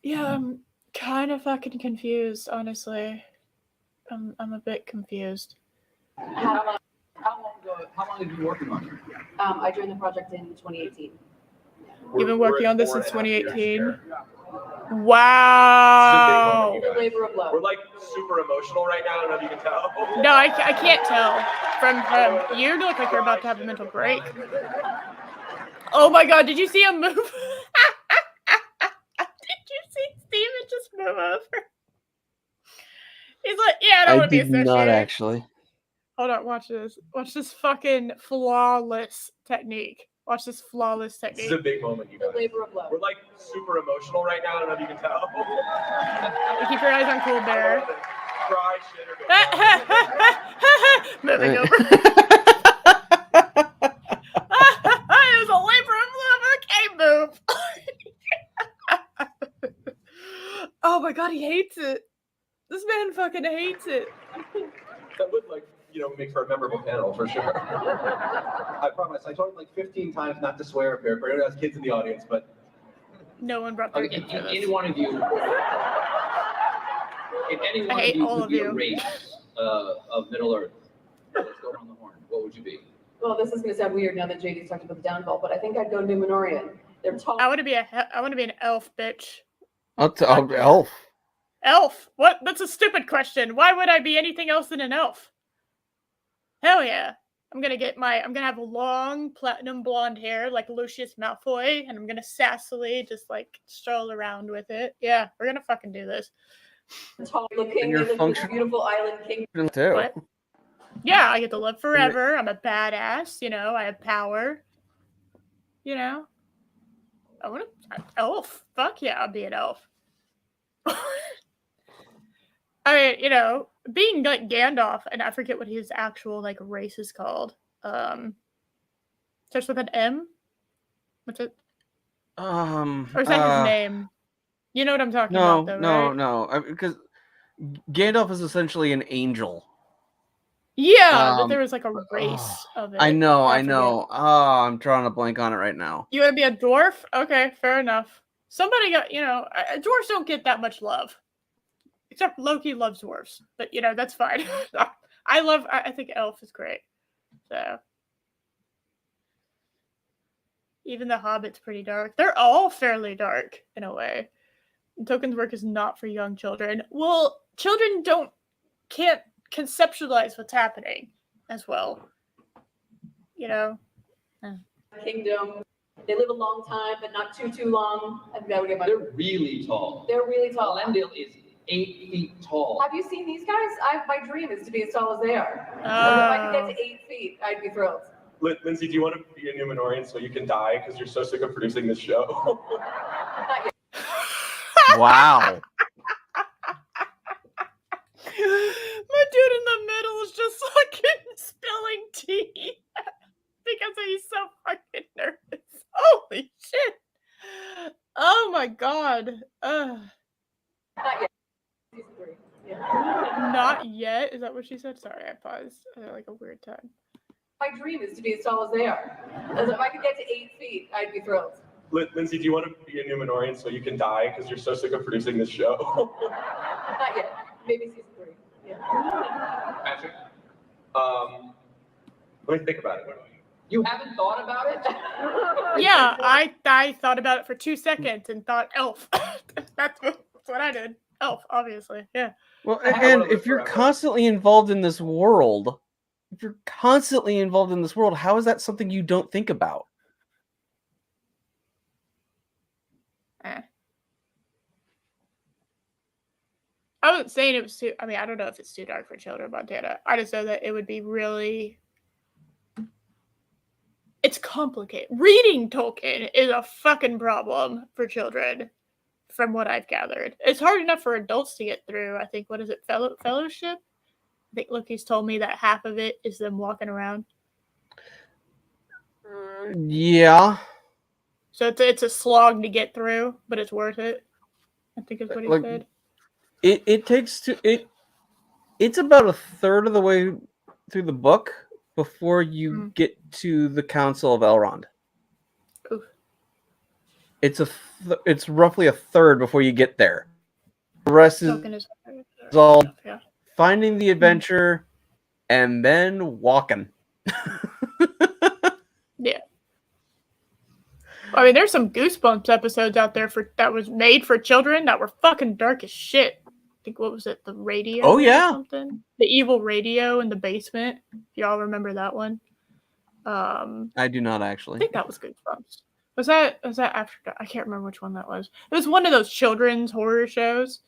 Yeah, I'm kind of fucking confused, honestly. I'm a bit confused. How long have you been working on it? I joined the project in 2018. You've been working on this since 2018? Wow! It's a labor of love. We're like super emotional right now. I don't know if you can tell. No, I can't tell. From you look like you're about to have a mental break. Oh my god, did you see him move? Did you see Steven just move over? He's like, yeah, I don't want to be associated. I did not actually. Hold on, watch this. Watch this fucking flawless technique. Watch this flawless technique. This is a big moment, you guys. The labor of love. We're like super emotional right now. I don't know if you can tell. Keep your eyes on Colbert. Cry, shit, or moving over. It was a labor of love. Okay, move. Oh my god, he hates it. This man fucking hates it. That would make for a memorable panel for sure. I promise. I told him like 15 times not to swear up here for anyone who has kids in the audience, but no one brought their kids. Any one of you. If any one of you could be a race of Middle Earth, let's go around the horn. What would you be? Well, this is going to sound weird now that JD's talked about the downfall, but I think I'd go Numenorian. They're tall. I want to be an elf, bitch. Elf. Elf? What? That's a stupid question. Why would I be anything else than an elf? Hell yeah. I'm gonna have long platinum blonde hair like Lucius Malfoy, and I'm gonna sassily just like stroll around with it. Yeah, we're gonna fucking do this. Tall looking, you live in this beautiful island kingdom too. What? Yeah, I get to live forever. I'm a badass, you know, I have power. You know? I want to elf. Fuck yeah, I'll be an elf. I mean, you know, being like Gandalf, and I forget what his actual like race is called. Starts with an M. What's it? Or is that his name? You know what I'm talking about, though, right? No. Because Gandalf is essentially an angel. Yeah, but there was like a race of it. I know. Oh, I'm drawing a blank on it right now. You want to be a dwarf? Okay, fair enough. Somebody got, you know, dwarves don't get that much love. Except Loki loves dwarves, but you know, that's fine. I think elf is great. So even the Hobbit's pretty dark. They're all fairly dark in a way. Tolkien's work is not for young children. Well, children can't conceptualize what's happening as well. You know? kingdom. They live a long time, but not too long. I think that would get my. They're really tall. They're really tall. Elendil is 8 feet tall. Have you seen these guys? My dream is to be as tall as they are. If I could get to 8 feet, I'd be thrilled. Lindsay, do you want to be a Numenorian so you can die because you're so sick of producing this show? Not yet. Wow. My dude in the middle is just fucking spilling tea because he's so fucking nervous. Holy shit. Oh my god. Not yet. Season 3. Yeah. Not yet? Is that what she said? Sorry, I paused. I had like a weird time. My dream is to be as tall as they are. If I could get to 8 feet, I'd be thrilled. Lindsay, do you want to be a Numenorian so you can die because you're so sick of producing this show? Not yet. Maybe season 3. Yeah. Patrick, let me think about it. you haven't thought about it? Yeah, I thought about it for 2 seconds and thought elf. That's what I did. Elf, obviously. Yeah. Well, and if you're constantly involved in this world, how is that something you don't think about? I wasn't saying it was too. I mean, I don't know if it's too dark for children, Montana. I just know that it would be really. It's complicated. Reading Tolkien is a fucking problem for children, from what I've gathered. It's hard enough for adults to get through. I think, what is it, Fellowship? I think Loki's told me that half of it is them walking around. Yeah. So it's a slog to get through, but it's worth it. I think is what he said. It's about a third of the way through the book before you get to the Council of Elrond. Oof. It's roughly a third before you get there. The rest is all finding the adventure and then walking. Yeah. I mean, there's some Goosebumps episodes out there that was made for children that were fucking dark as shit. I think, what was it? The radio? Oh, yeah. Or something? The evil radio in the basement. If y'all remember that one. I do not actually. I think that was Goosebumps. Was that after? I can't remember which one that was. It was one of those children's horror shows.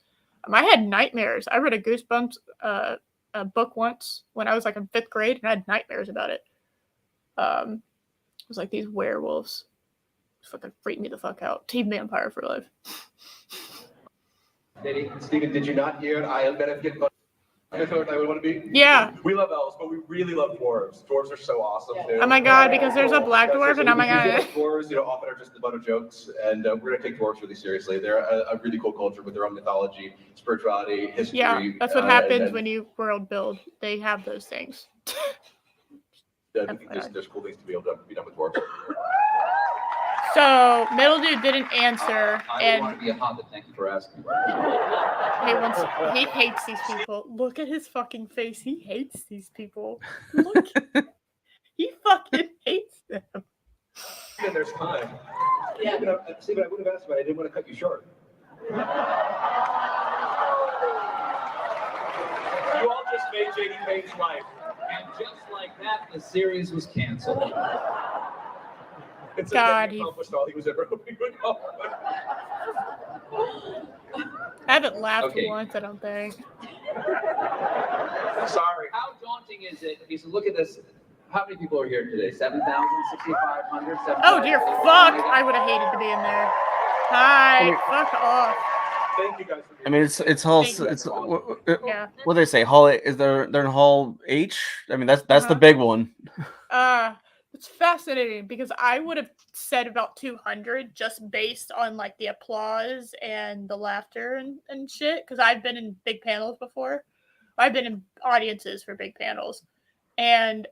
I had nightmares. I read a Goosebumps a book once when I was like in 5th grade, and I had nightmares about it. It was like these werewolves. It fucking freaked me the fuck out. Team vampire for life. Stephen, did you not hear I thought I would want to be? Yeah. We love elves, but we really love dwarves. Dwarves are so awesome too. Oh my god, because there's a black dwarf, and oh my god. Dwarves, often are just a bunch of jokes, and we're gonna take dwarves really seriously. They're a really cool culture with their own mythology, spirituality, history. Yeah, that's what happens when you world build. They have those things. There's cool things to be able to be done with dwarves. So, Middle Dude didn't answer, I want to be a hobbit. Thank you for asking. He hates these people. Look at his fucking face. He hates these people. Look. He fucking hates them. And there's time. Yeah. Stephen, I would have asked, but I didn't want to cut you short. You all just made J.D. Payne's life just like that, the series was canceled. It's God, he accomplished all he was ever hoping to accomplish. I haven't laughed once, I don't think. Sorry. How daunting is it? You said, look at this. How many people are here today? 7,000, 6,500, 7,000? Oh dear fuck! I would have hated to be in there. Hi, fuck off. Thank you guys for being I mean, it's hall. What do they say? Hall is they're in Hall H. I mean, that's the big one. It's fascinating because I would have said about 200 just based on like the applause and the laughter and shit. Because I've been in big panels before. I've been in audiences for big panels, and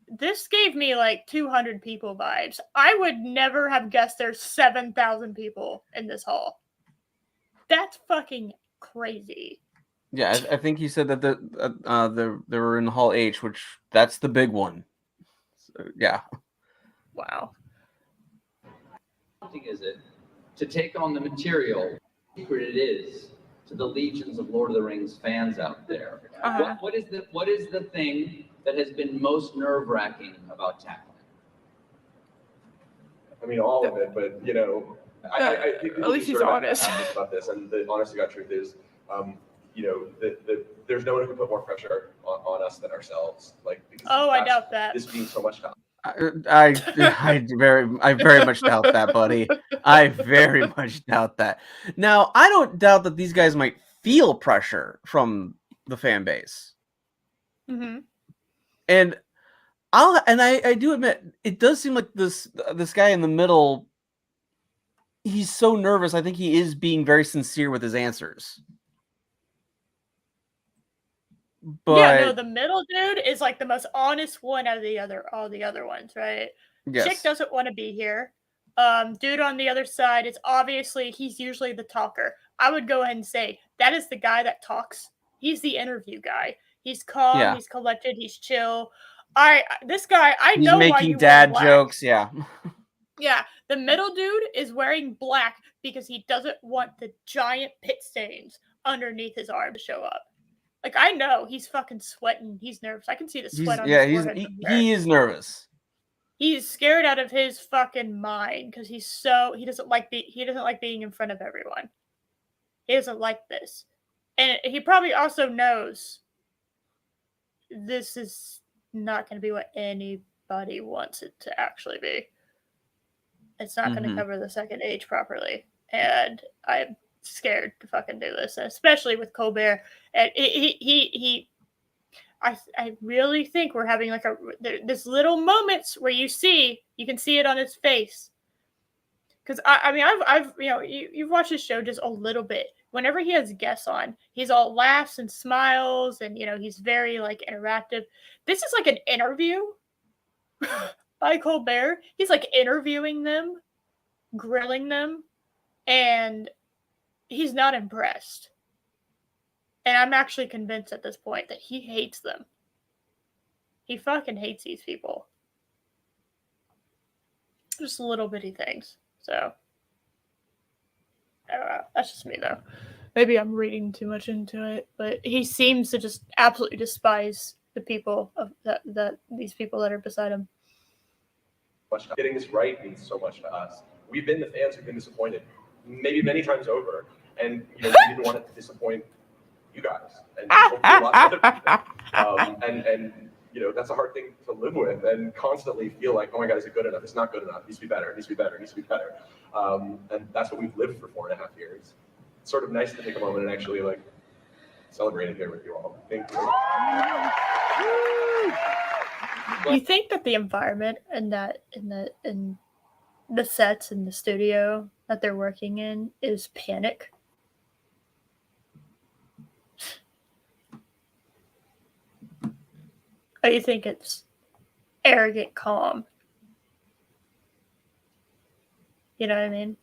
this gave me like 200 people vibes. I would never have guessed there's 7,000 people in this hall. That's fucking crazy. Yeah, I think he said that they were in Hall H, which that's the big one. So, yeah. Wow. How daunting is it to take on the material secret it is to the legions of Lord of the Rings fans out there? What is the thing that has been most nerve-wracking about tackling? I mean, all of it, but you know, I think at least he's honest about this, and the honest to God truth is, you know, there's no one who can put more pressure on us than ourselves. Like, because I doubt that. This means so much to us. I very much doubt that, buddy. I very much doubt that. Now, I don't doubt that these guys might feel pressure from the fan base. Mm-hmm. And I do admit it does seem like this guy in the middle, he's so nervous. I think he is being very sincere with his answers. But yeah, no, the middle dude is like the most honest one out of all the other ones, right? Yes. Chick doesn't want to be here. Dude on the other side is obviously he's usually the talker. I would go ahead and say that is the guy that talks. He's the interview guy. He's calm, he's collected, he's chill. This guy, he's know making why you dad wear black. Jokes, yeah. Yeah, the middle dude is wearing black because he doesn't want the giant pit stains underneath his arm to show up. Like, I know he's fucking sweating. He's nervous. I can see the sweat on his forehead. He is nervous. He's scared out of his fucking mind because he doesn't like being in front of everyone. He doesn't like this. And he probably also knows this is not going to be what anybody wants it to actually be. It's not going to cover the second age properly. And I'm scared to fucking do this, especially with Colbert. And I really think we're having like this little moments where you can see it on his face. Because I mean, I've you've watched his show just a little bit. Whenever he has guests on, he's all laughs and smiles, and he's very like interactive. This is like an interview by Colbert. He's like interviewing them, grilling them, and he's not impressed. And I'm actually convinced at this point that he hates them. He fucking hates these people. Just little bitty things. So, I don't know. That's just me, though. Maybe I'm reading too much into it, but he seems to just absolutely despise the people these people that are beside him. Getting this right means so much to us. We've been the fans who've been disappointed, maybe many times over, and we didn't want it to disappoint you guys and hopefully lots of other people. And that's a hard thing to live with and constantly feel like, oh my God, is it good enough? It's not good enough. It needs to be better. It needs to be better. It needs to be better. And that's what we've lived for 4.5 years. It's sort of nice to take a moment and actually like celebrate it here with you all. Thank you. You think that the environment and in the sets in the studio that they're working in is panic? Or you think it's arrogant calm? You know what I mean?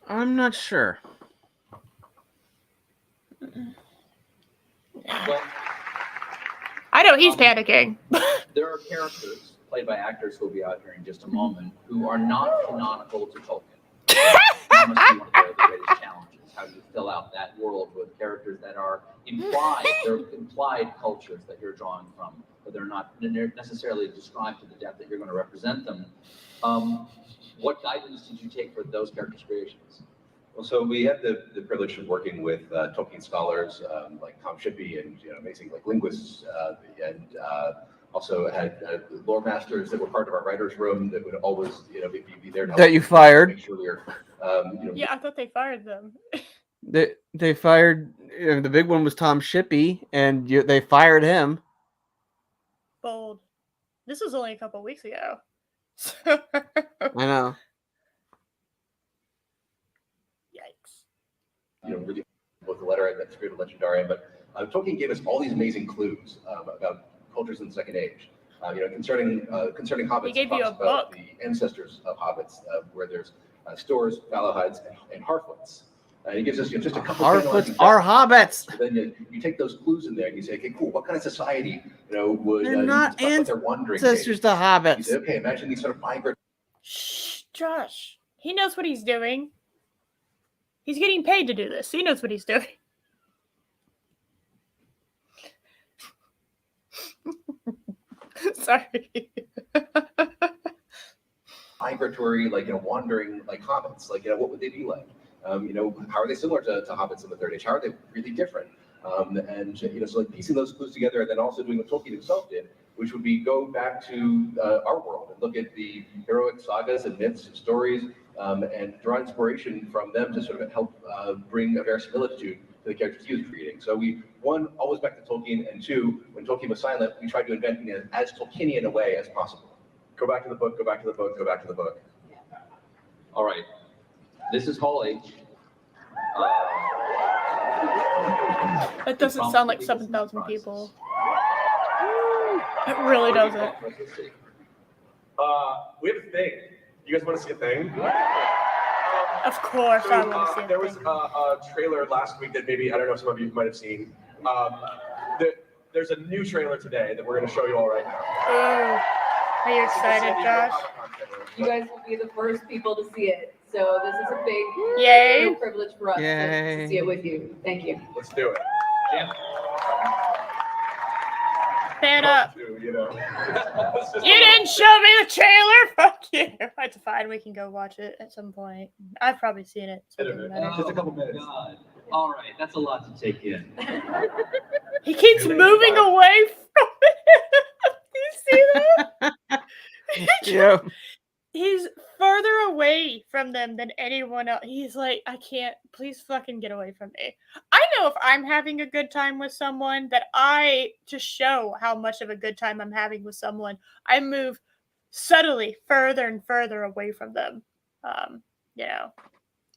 I'm not sure. Well, I know he's panicking. There are characters played by actors who will be out here in just a moment who are not canonical to Tolkien. That must be one of the greatest challenges. how you fill out that world with characters that are implied. They're implied cultures that you're drawing from, but they're not necessarily described to the depth that you're going to represent them. What guidance did you take for those characters' creations? Well, so we had the privilege of working with Tolkien scholars like Tom Shippey and amazing like linguists, and also had lore masters that were part of our writers' room that would always be there to help that you fired. Make sure we were, Yeah, I thought they fired them. They fired. The big one was Tom Shippey, and they fired him. Bold. This was only a couple weeks ago. I know. Really both the letter and the Spirit of Legendarium, but Tolkien gave us all these amazing clues about cultures in the Second Age. Concerning hobbits, he gave you a about book. the ancestors of hobbits, where there's Stores, Valahides, and Harfoots. He gives us just a couple. Harfoots are hobbits. So then you take those clues in there and you say, okay, cool. What kind of society would they're not ancestors to hobbits? You say, okay, imagine these sort of migrant. Shh, Josh. He knows what he's doing. He's getting paid to do this. He knows what he's doing. Sorry. Migratory, wandering, hobbits. What would they be like? How are they similar to hobbits in the Third Age? How are they really different? So piecing those clues together, and then also doing what Tolkien himself did, which would be go back to our world and look at the heroic sagas and myths and stories, and draw inspiration from them to sort of help bring a verisimilitude to the characters he was creating. So we, one, always back to Tolkien, and two, when Tolkien was silent, we tried to invent it as Tolkienian a way as possible. Go back to the book, go back to the book, go back to the book. All right. This is Hall H. That doesn't sound like 7,000 people. It really doesn't. We have a thing. You guys want to see a thing? Of course, so, I want to see a there thing. was a trailer last week that maybe, I don't know, some of you might have seen. There's a new trailer today that we're going to show you all right now. Oh, are you excited, Josh? You guys will be the first people to see it. So this is a big Yay. privilege for us to see it with you. Thank you. Let's do it. Jim. Stand up. You didn't show me the trailer. Fuck you. That's fine. We can go watch it at some point. I've probably seen it. So it doesn't matter. Just a couple minutes. God. All right, that's a lot to take in. He keeps moving away from it. You see that? Yeah. He's further away from them than anyone else. He's like, I can't, please fucking get away from me. I know if I'm having a good time with someone that to show how much of a good time I'm having with someone, I move subtly further and further away from them.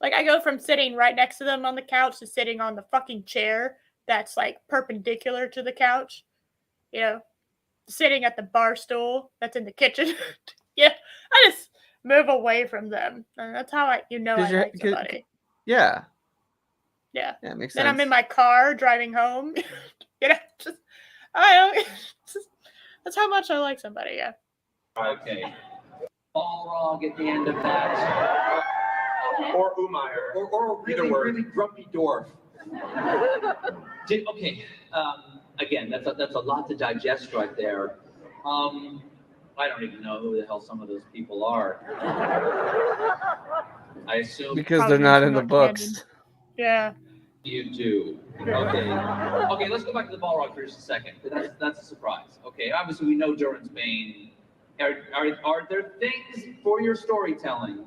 Like I go from sitting right next to them on the couch to sitting on the fucking chair that's like perpendicular to the couch. Sitting at the bar stool that's in the kitchen. Yeah, I just move away from them. And that's how I like somebody. Yeah. Yeah. Yeah, makes sense. Then I'm in my car driving home. That's how much I like somebody, yeah. Okay. Balrog at the end of that. Or Umayyr. Or a really grumpy dwarf. Okay. Again, that's a lot to digest right there. I don't even know who the hell some of those people are. I assume because they're not in the books. Yeah. You do. Okay. Let's go back to the Balrog for just a second. That's a surprise. Okay. Obviously, we know Durin's Bane. Are there things for your storytelling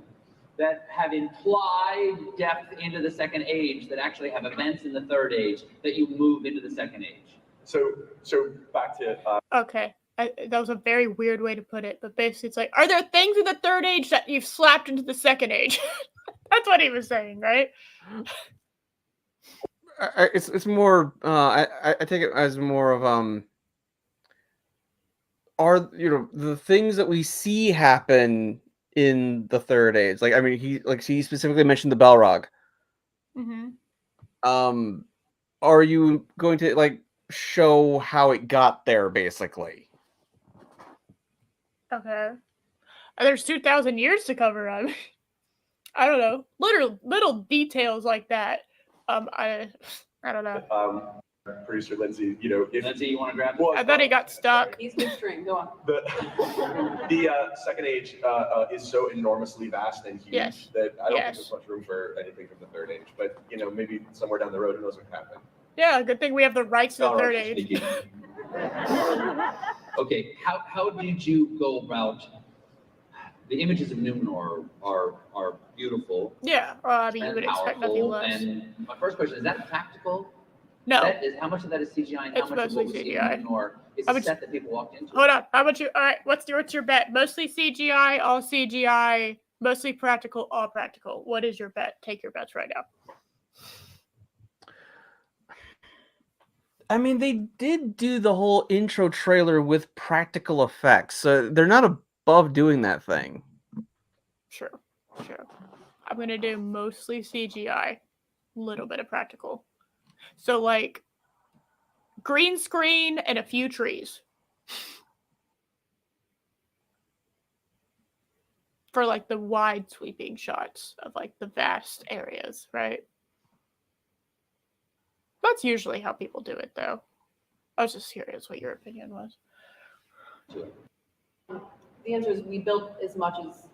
that have implied depth into the Second Age that actually have events in the Third Age that you move into the Second Age? So back to. Okay. That was a very weird way to put it, but basically it's like, are there things in the Third Age that you've slapped into the Second Age? That's what he was saying, right? It's more. I take it as more of are the things that we see happen in the Third Age? Like, I mean, he specifically mentioned the Balrog. Mm-hmm. Are you going to show how it got there, basically? Okay. There's 2,000 years to cover. I don't know. Little details like that I don't know. Producer Lindsay, you know, if Lindsay, you want to grab? Well, I thought he got stuck. He's midstream. Go on. The second age is so enormously vast and huge that I don't think there's much room for anything from the third age. But you know, maybe somewhere down the road, who knows what can happen. Yeah, good thing we have the rights to the third age. Okay, how did you go about? The images of Numenor are beautiful. Yeah, well, I mean, you would expect nothing less. And my first question is that practical? No. How much of that is CGI and how much of what we see in Numenor is a set that people walked into? Hold on. How about you? All right, what's your bet? Mostly CGI, all CGI, mostly practical, all practical. What is your bet? Take your bets right now. I mean, they did do the whole intro trailer with practical effects, so they're not above doing that thing. Sure. I'm going to do mostly CGI, a little bit of practical. So, like, green screen and a few trees. For, like, the wide sweeping shots of, like, the vast areas, right? That's usually how people do it, though. I was just curious what your opinion was. The answer is we built as much as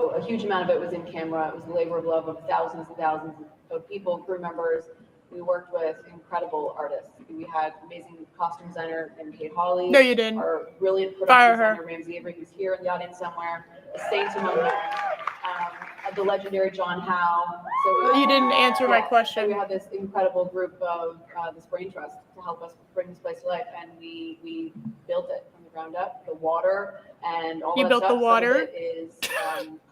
a huge amount of it was in camera. It was the labor of love of thousands and thousands of people, crew members. We worked with incredible artists. We had amazing costume designer named Kate Hawley. No, you didn't. Our brilliant production designer Ramsey Avery, who's here in the audience somewhere. The saints among them. The legendary John Howe. So you didn't answer my question. So we had this incredible group of this brain trust to help us bring this place to life, and we built it from the ground up. The water and all that stuff. You built the water. Some of it is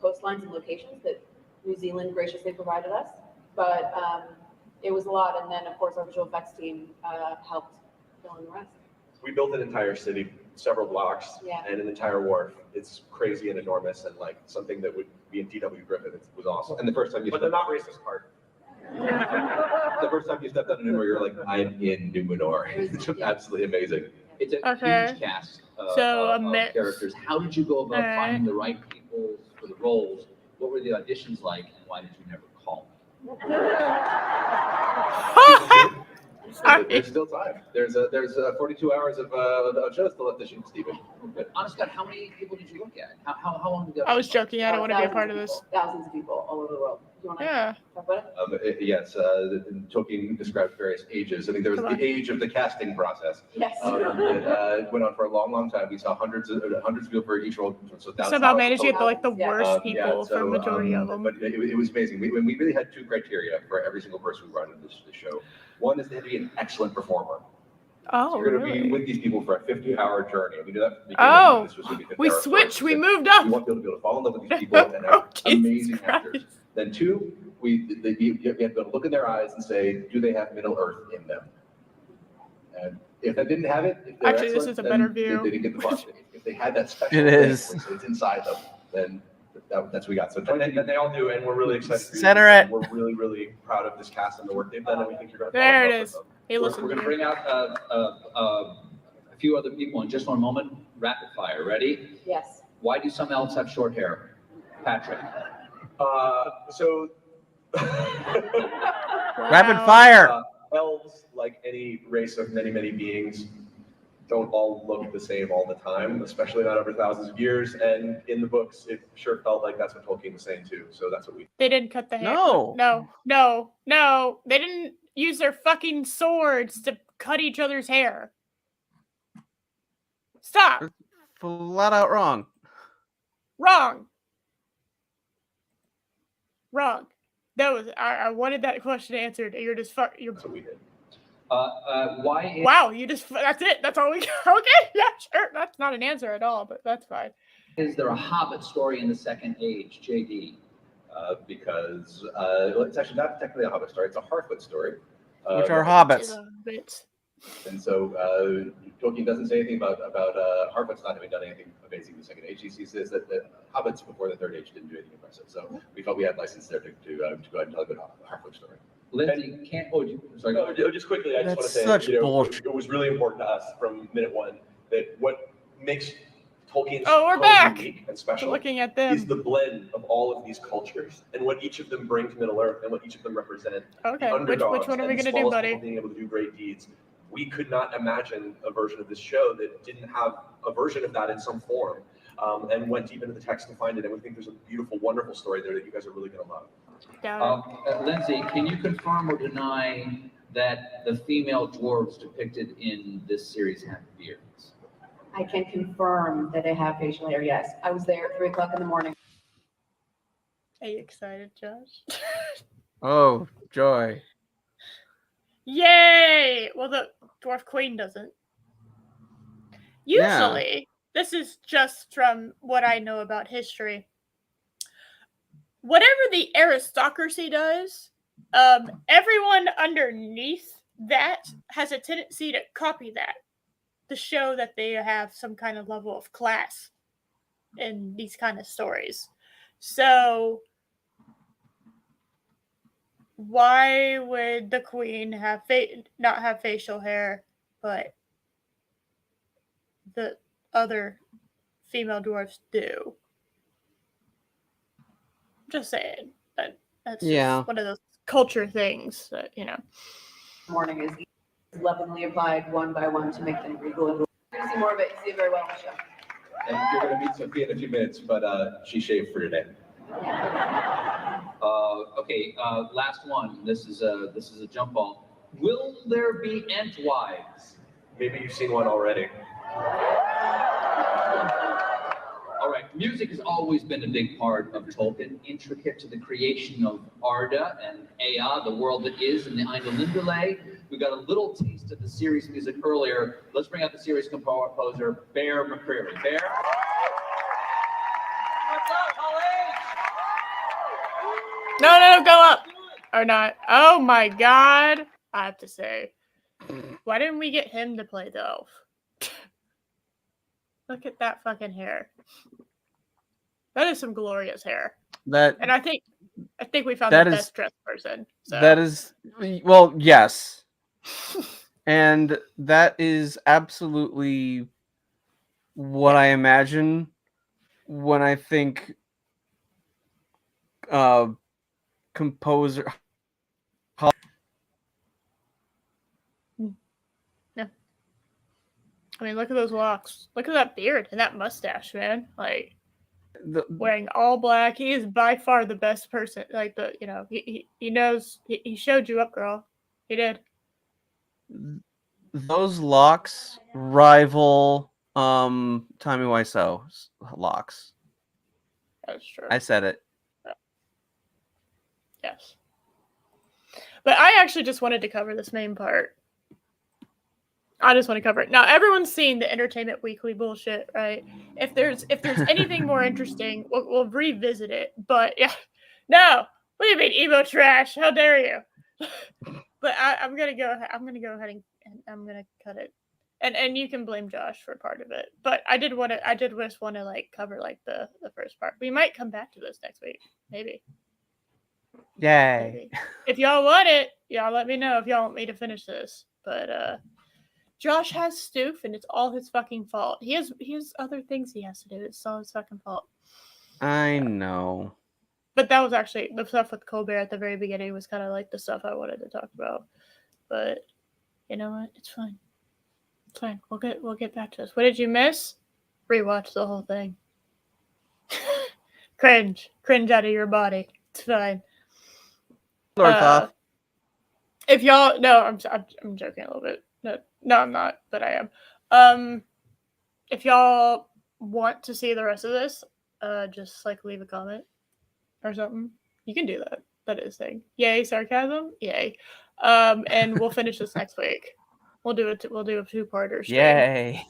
coastlines and locations that New Zealand graciously provided us, but it was a lot. And then, of course, our visual effects team helped fill in the rest. We built an entire city, several blocks, and an entire wharf. It's crazy and enormous, and like something that would be in D.W. Griffith. It was awesome. And the first time you, but the not racist part. The first time you stepped on Numenor, you're like, I'm in Numenor. It's absolutely amazing. It's a huge cast of characters. How did you go about finding the right people for the roles? What were the auditions like, and why did you never call them? There's still time. There's 42 hours of shows still left to shoot, Stephen. But honest God, how many people did you look at? How long did that? I was joking. I don't want to be a part of this. Thousands of people all over the world. You want to talk about it? Yes. Tolkien describes various ages. I think there was the age of the casting process. Yes. It went on for a long, long time. We saw hundreds of people for each role. So somehow managed to get the worst people for the majority of them. But it was amazing. We really had two criteria for every single person who brought into this show. One is they had to be an excellent performer. Oh, so you're going to be with these people for a 50-hour journey. We knew that from the beginning. This was going to be we switched. We moved up. We want people to be able to fall in love with these people and have amazing actors. Then two, you had to be able to look in their eyes and say, do they have Middle Earth in them? And if that didn't have it, actually, this is a better view. They didn't get the part. If they had that special thing, so it's inside them, then that's what we got. So and they all do, and we're really excited. Center it. We're really, really proud of this cast and the work they've done, and we think you're going to. There it is. Hey, we're going to bring out a few other people in just one moment. Rapid fire. Ready? Yes. Why do some elves have short hair? Patrick. So. Rapid fire. Elves, like any race of many, many beings, don't all look the same all the time, especially not over thousands of years. And in the books, it sure felt like that's what Tolkien was saying too. So that's what we. They didn't cut the hair. No. They didn't use their fucking swords to cut each other's hair. Stop. Flat out wrong. Wrong. That was I wanted that question answered. You're just you're. That's what we did. Why? Wow, you just that's it. That's all we got. Okay, yeah, sure. That's not an answer at all, but that's fine. Is there a Hobbit story in the Second Age, JD? Because it's actually not technically a Hobbit story; it's a Harfoot story. Which are hobbits. And so Tolkien doesn't say anything about Harfoots not having done anything amazing in the Second Age. He says that the hobbits before the Third Age didn't do anything impressive. So we felt we had license there to go ahead and tell a good Harfoot story. Lindsay can't. Sorry. No, just quickly, I just want to say, bullshit. It was really important to us from minute one that what makes Tolkien's we're back. unique and special Looking at them is the blend of all of these cultures and what each of them bring to Middle Earth and what each of them represent. Okay, The underdogs which one are we and going the to do, smallest buddy? people being able to do great deeds. We could not imagine a version of this show that didn't have a version of that in some form, and went deep into the text to find it. And we think there's a beautiful, wonderful story there that you guys are really going to love. Lindsay, can you confirm or deny that the female dwarves depicted in this series have beards? I can confirm that they have facial hair, yes. I was there at 3 o'clock in the morning. Are you excited, Josh? Oh, joy. Yay! Well, the Dwarf Queen doesn't. Usually, this is just from what I know about history. Whatever the aristocracy does, everyone underneath that has a tendency to copy that to show that they have some kind of level of class in these kind of stories. So why would the queen have not have facial hair, but the other female dwarfs do? Just saying. That's just one of those culture things that, you know. Morning is lovingly applied one by one to make them regal. You're going to see more of it. You see it very well on the show. And you're going to meet Sophia in a few minutes, but she shaved for today. Okay, last one. This is a jump ball. Will there be Entwives? Maybe you've seen one already. All right, music has always been a big part of Tolkien, intricate to the creation of Arda and Ea, the world that is, and the Ainulindale. We got a little taste of the series music earlier. Let's bring out the series composer, Bear McCreary. Bear? What's up, Holly? No, go up. Or not. Oh my god. I have to say. Why didn't we get him to play the elf? Look at that fucking hair. That is some glorious hair. And I think we found the best dressed person. So. That is, well, yes. And that is absolutely what I imagine when I think composer. Yeah. I mean, look at those locks. Look at that beard and that mustache, man. Like, wearing all black. He is by far the best person. Like, he knows. He showed you up, girl. He did. Those locks rival Tommy Wiseau's locks. That's true. I said it. Yes. But I actually just wanted to cover this main part. I just want to cover it. Now, everyone's seen the Entertainment Weekly bullshit, right? If there's anything more interesting, we'll revisit it. But yeah, no. What do you mean, emo trash? How dare you? But I'm gonna go ahead and I'm gonna cut it. And you can blame Josh for part of it. But I did just want to like cover like the first part. We might come back to this next week, maybe. Yay! Maybe. If y'all want it, y'all let me know if y'all want me to finish this. But Josh has stoof, and it's all his fucking fault. He has other things he has to do. It's all his fucking fault. I know. But that was actually the stuff with Colbert at the very beginning was kind of like the stuff I wanted to talk about. But you know what? It's fine. It's fine. We'll get back to this. What did you miss? Rewatch the whole thing. Cringe out of your body. It's fine. If y'all I'm joking a little bit. No, I'm not, but I am. If y'all want to see the rest of this, just like leave a comment or something. You can do that. That is a thing. Yay, sarcasm. Yay. And we'll finish this next week. We'll do a two-parter stream. Yay.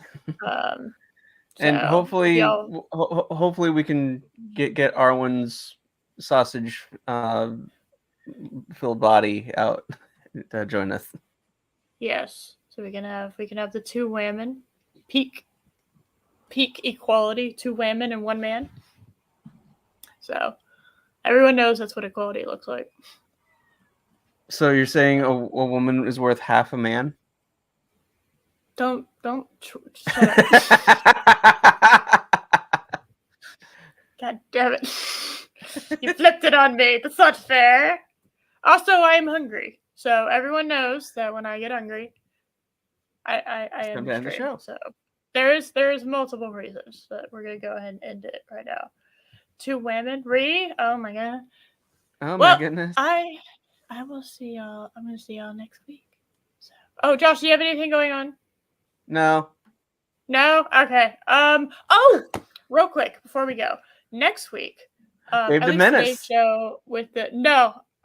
And So, hopefully we can get Arwyn's sausage filled body out to join us. Yes. So we can have the two women, peak equality, two women and one man. So everyone knows that's what equality looks like. So you're saying a woman is worth half a man? Don't shut up. God damn it. You flipped it on me. That's not fair. Also, I am hungry. So everyone knows that when I get hungry, I end the show. So there's multiple reasons that we're gonna go ahead and end it right now. 2 women, oh my god. Oh my goodness. I will see y'all. I'm gonna see y'all next week. So, oh, Josh, do you have anything going on? No. No? Okay. Oh, real quick before we go. Next week, at least today's show with the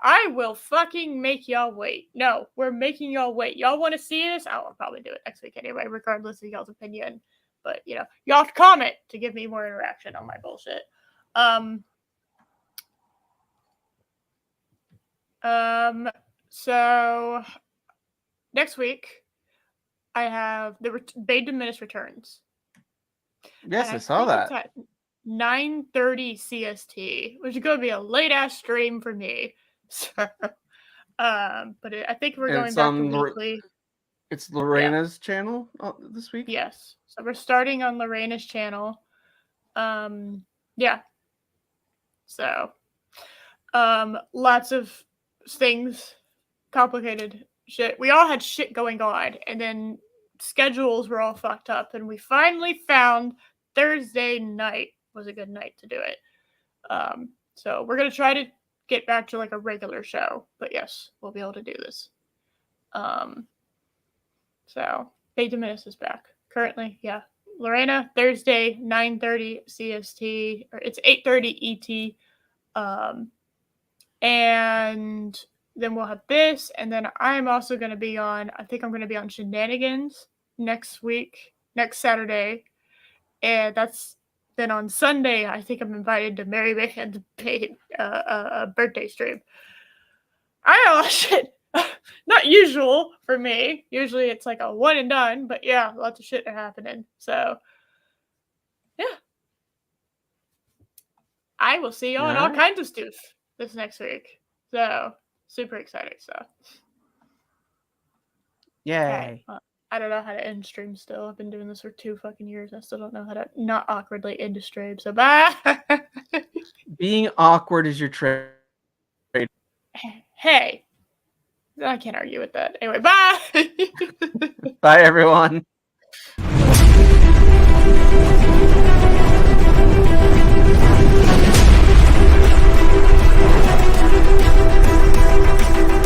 I will fucking make y'all wait. No, we're making y'all wait. Y'all want to see this? I'll probably do it next week anyway, regardless of y'all's opinion. But y'all have to comment to give me more interaction on my bullshit. So next week I have the Bay Diminished returns. Yes, I saw that. It's at 9:30 CST, which is going to be a late ass stream for me. So, but I think we're going back to weekly. It's Lorena's channel this week. Yes, so we're starting on Lorena's channel. Yeah. So, lots of things, complicated shit. We all had shit going on, and then schedules were all fucked up, and we finally found Thursday night was a good night to do it. So we're gonna try to get back to like a regular show, but yes, we'll be able to do this. So Bay Diminished is back currently. Yeah, Lorena, Thursday 9:30 CST, or it's 8:30 ET. And then we'll have this, and then I'm also going to be on, I think I'm going to be on Shenanigans next Saturday, and that's then on Sunday. I think I'm invited to Mary Bacon's birthday stream. I know, shit, not usual for me. Usually it's like a one and done, but yeah, lots of shit are happening. So yeah, I will see y'all on all kinds of stuff this next week. So super excited. So yay. Okay. I don't know how to end stream still. I've been doing this for 2 fucking years. I still don't know how to not awkwardly end a stream. So bye. Being awkward is your trade. Hey. I can't argue with that. Anyway, bye. Bye everyone.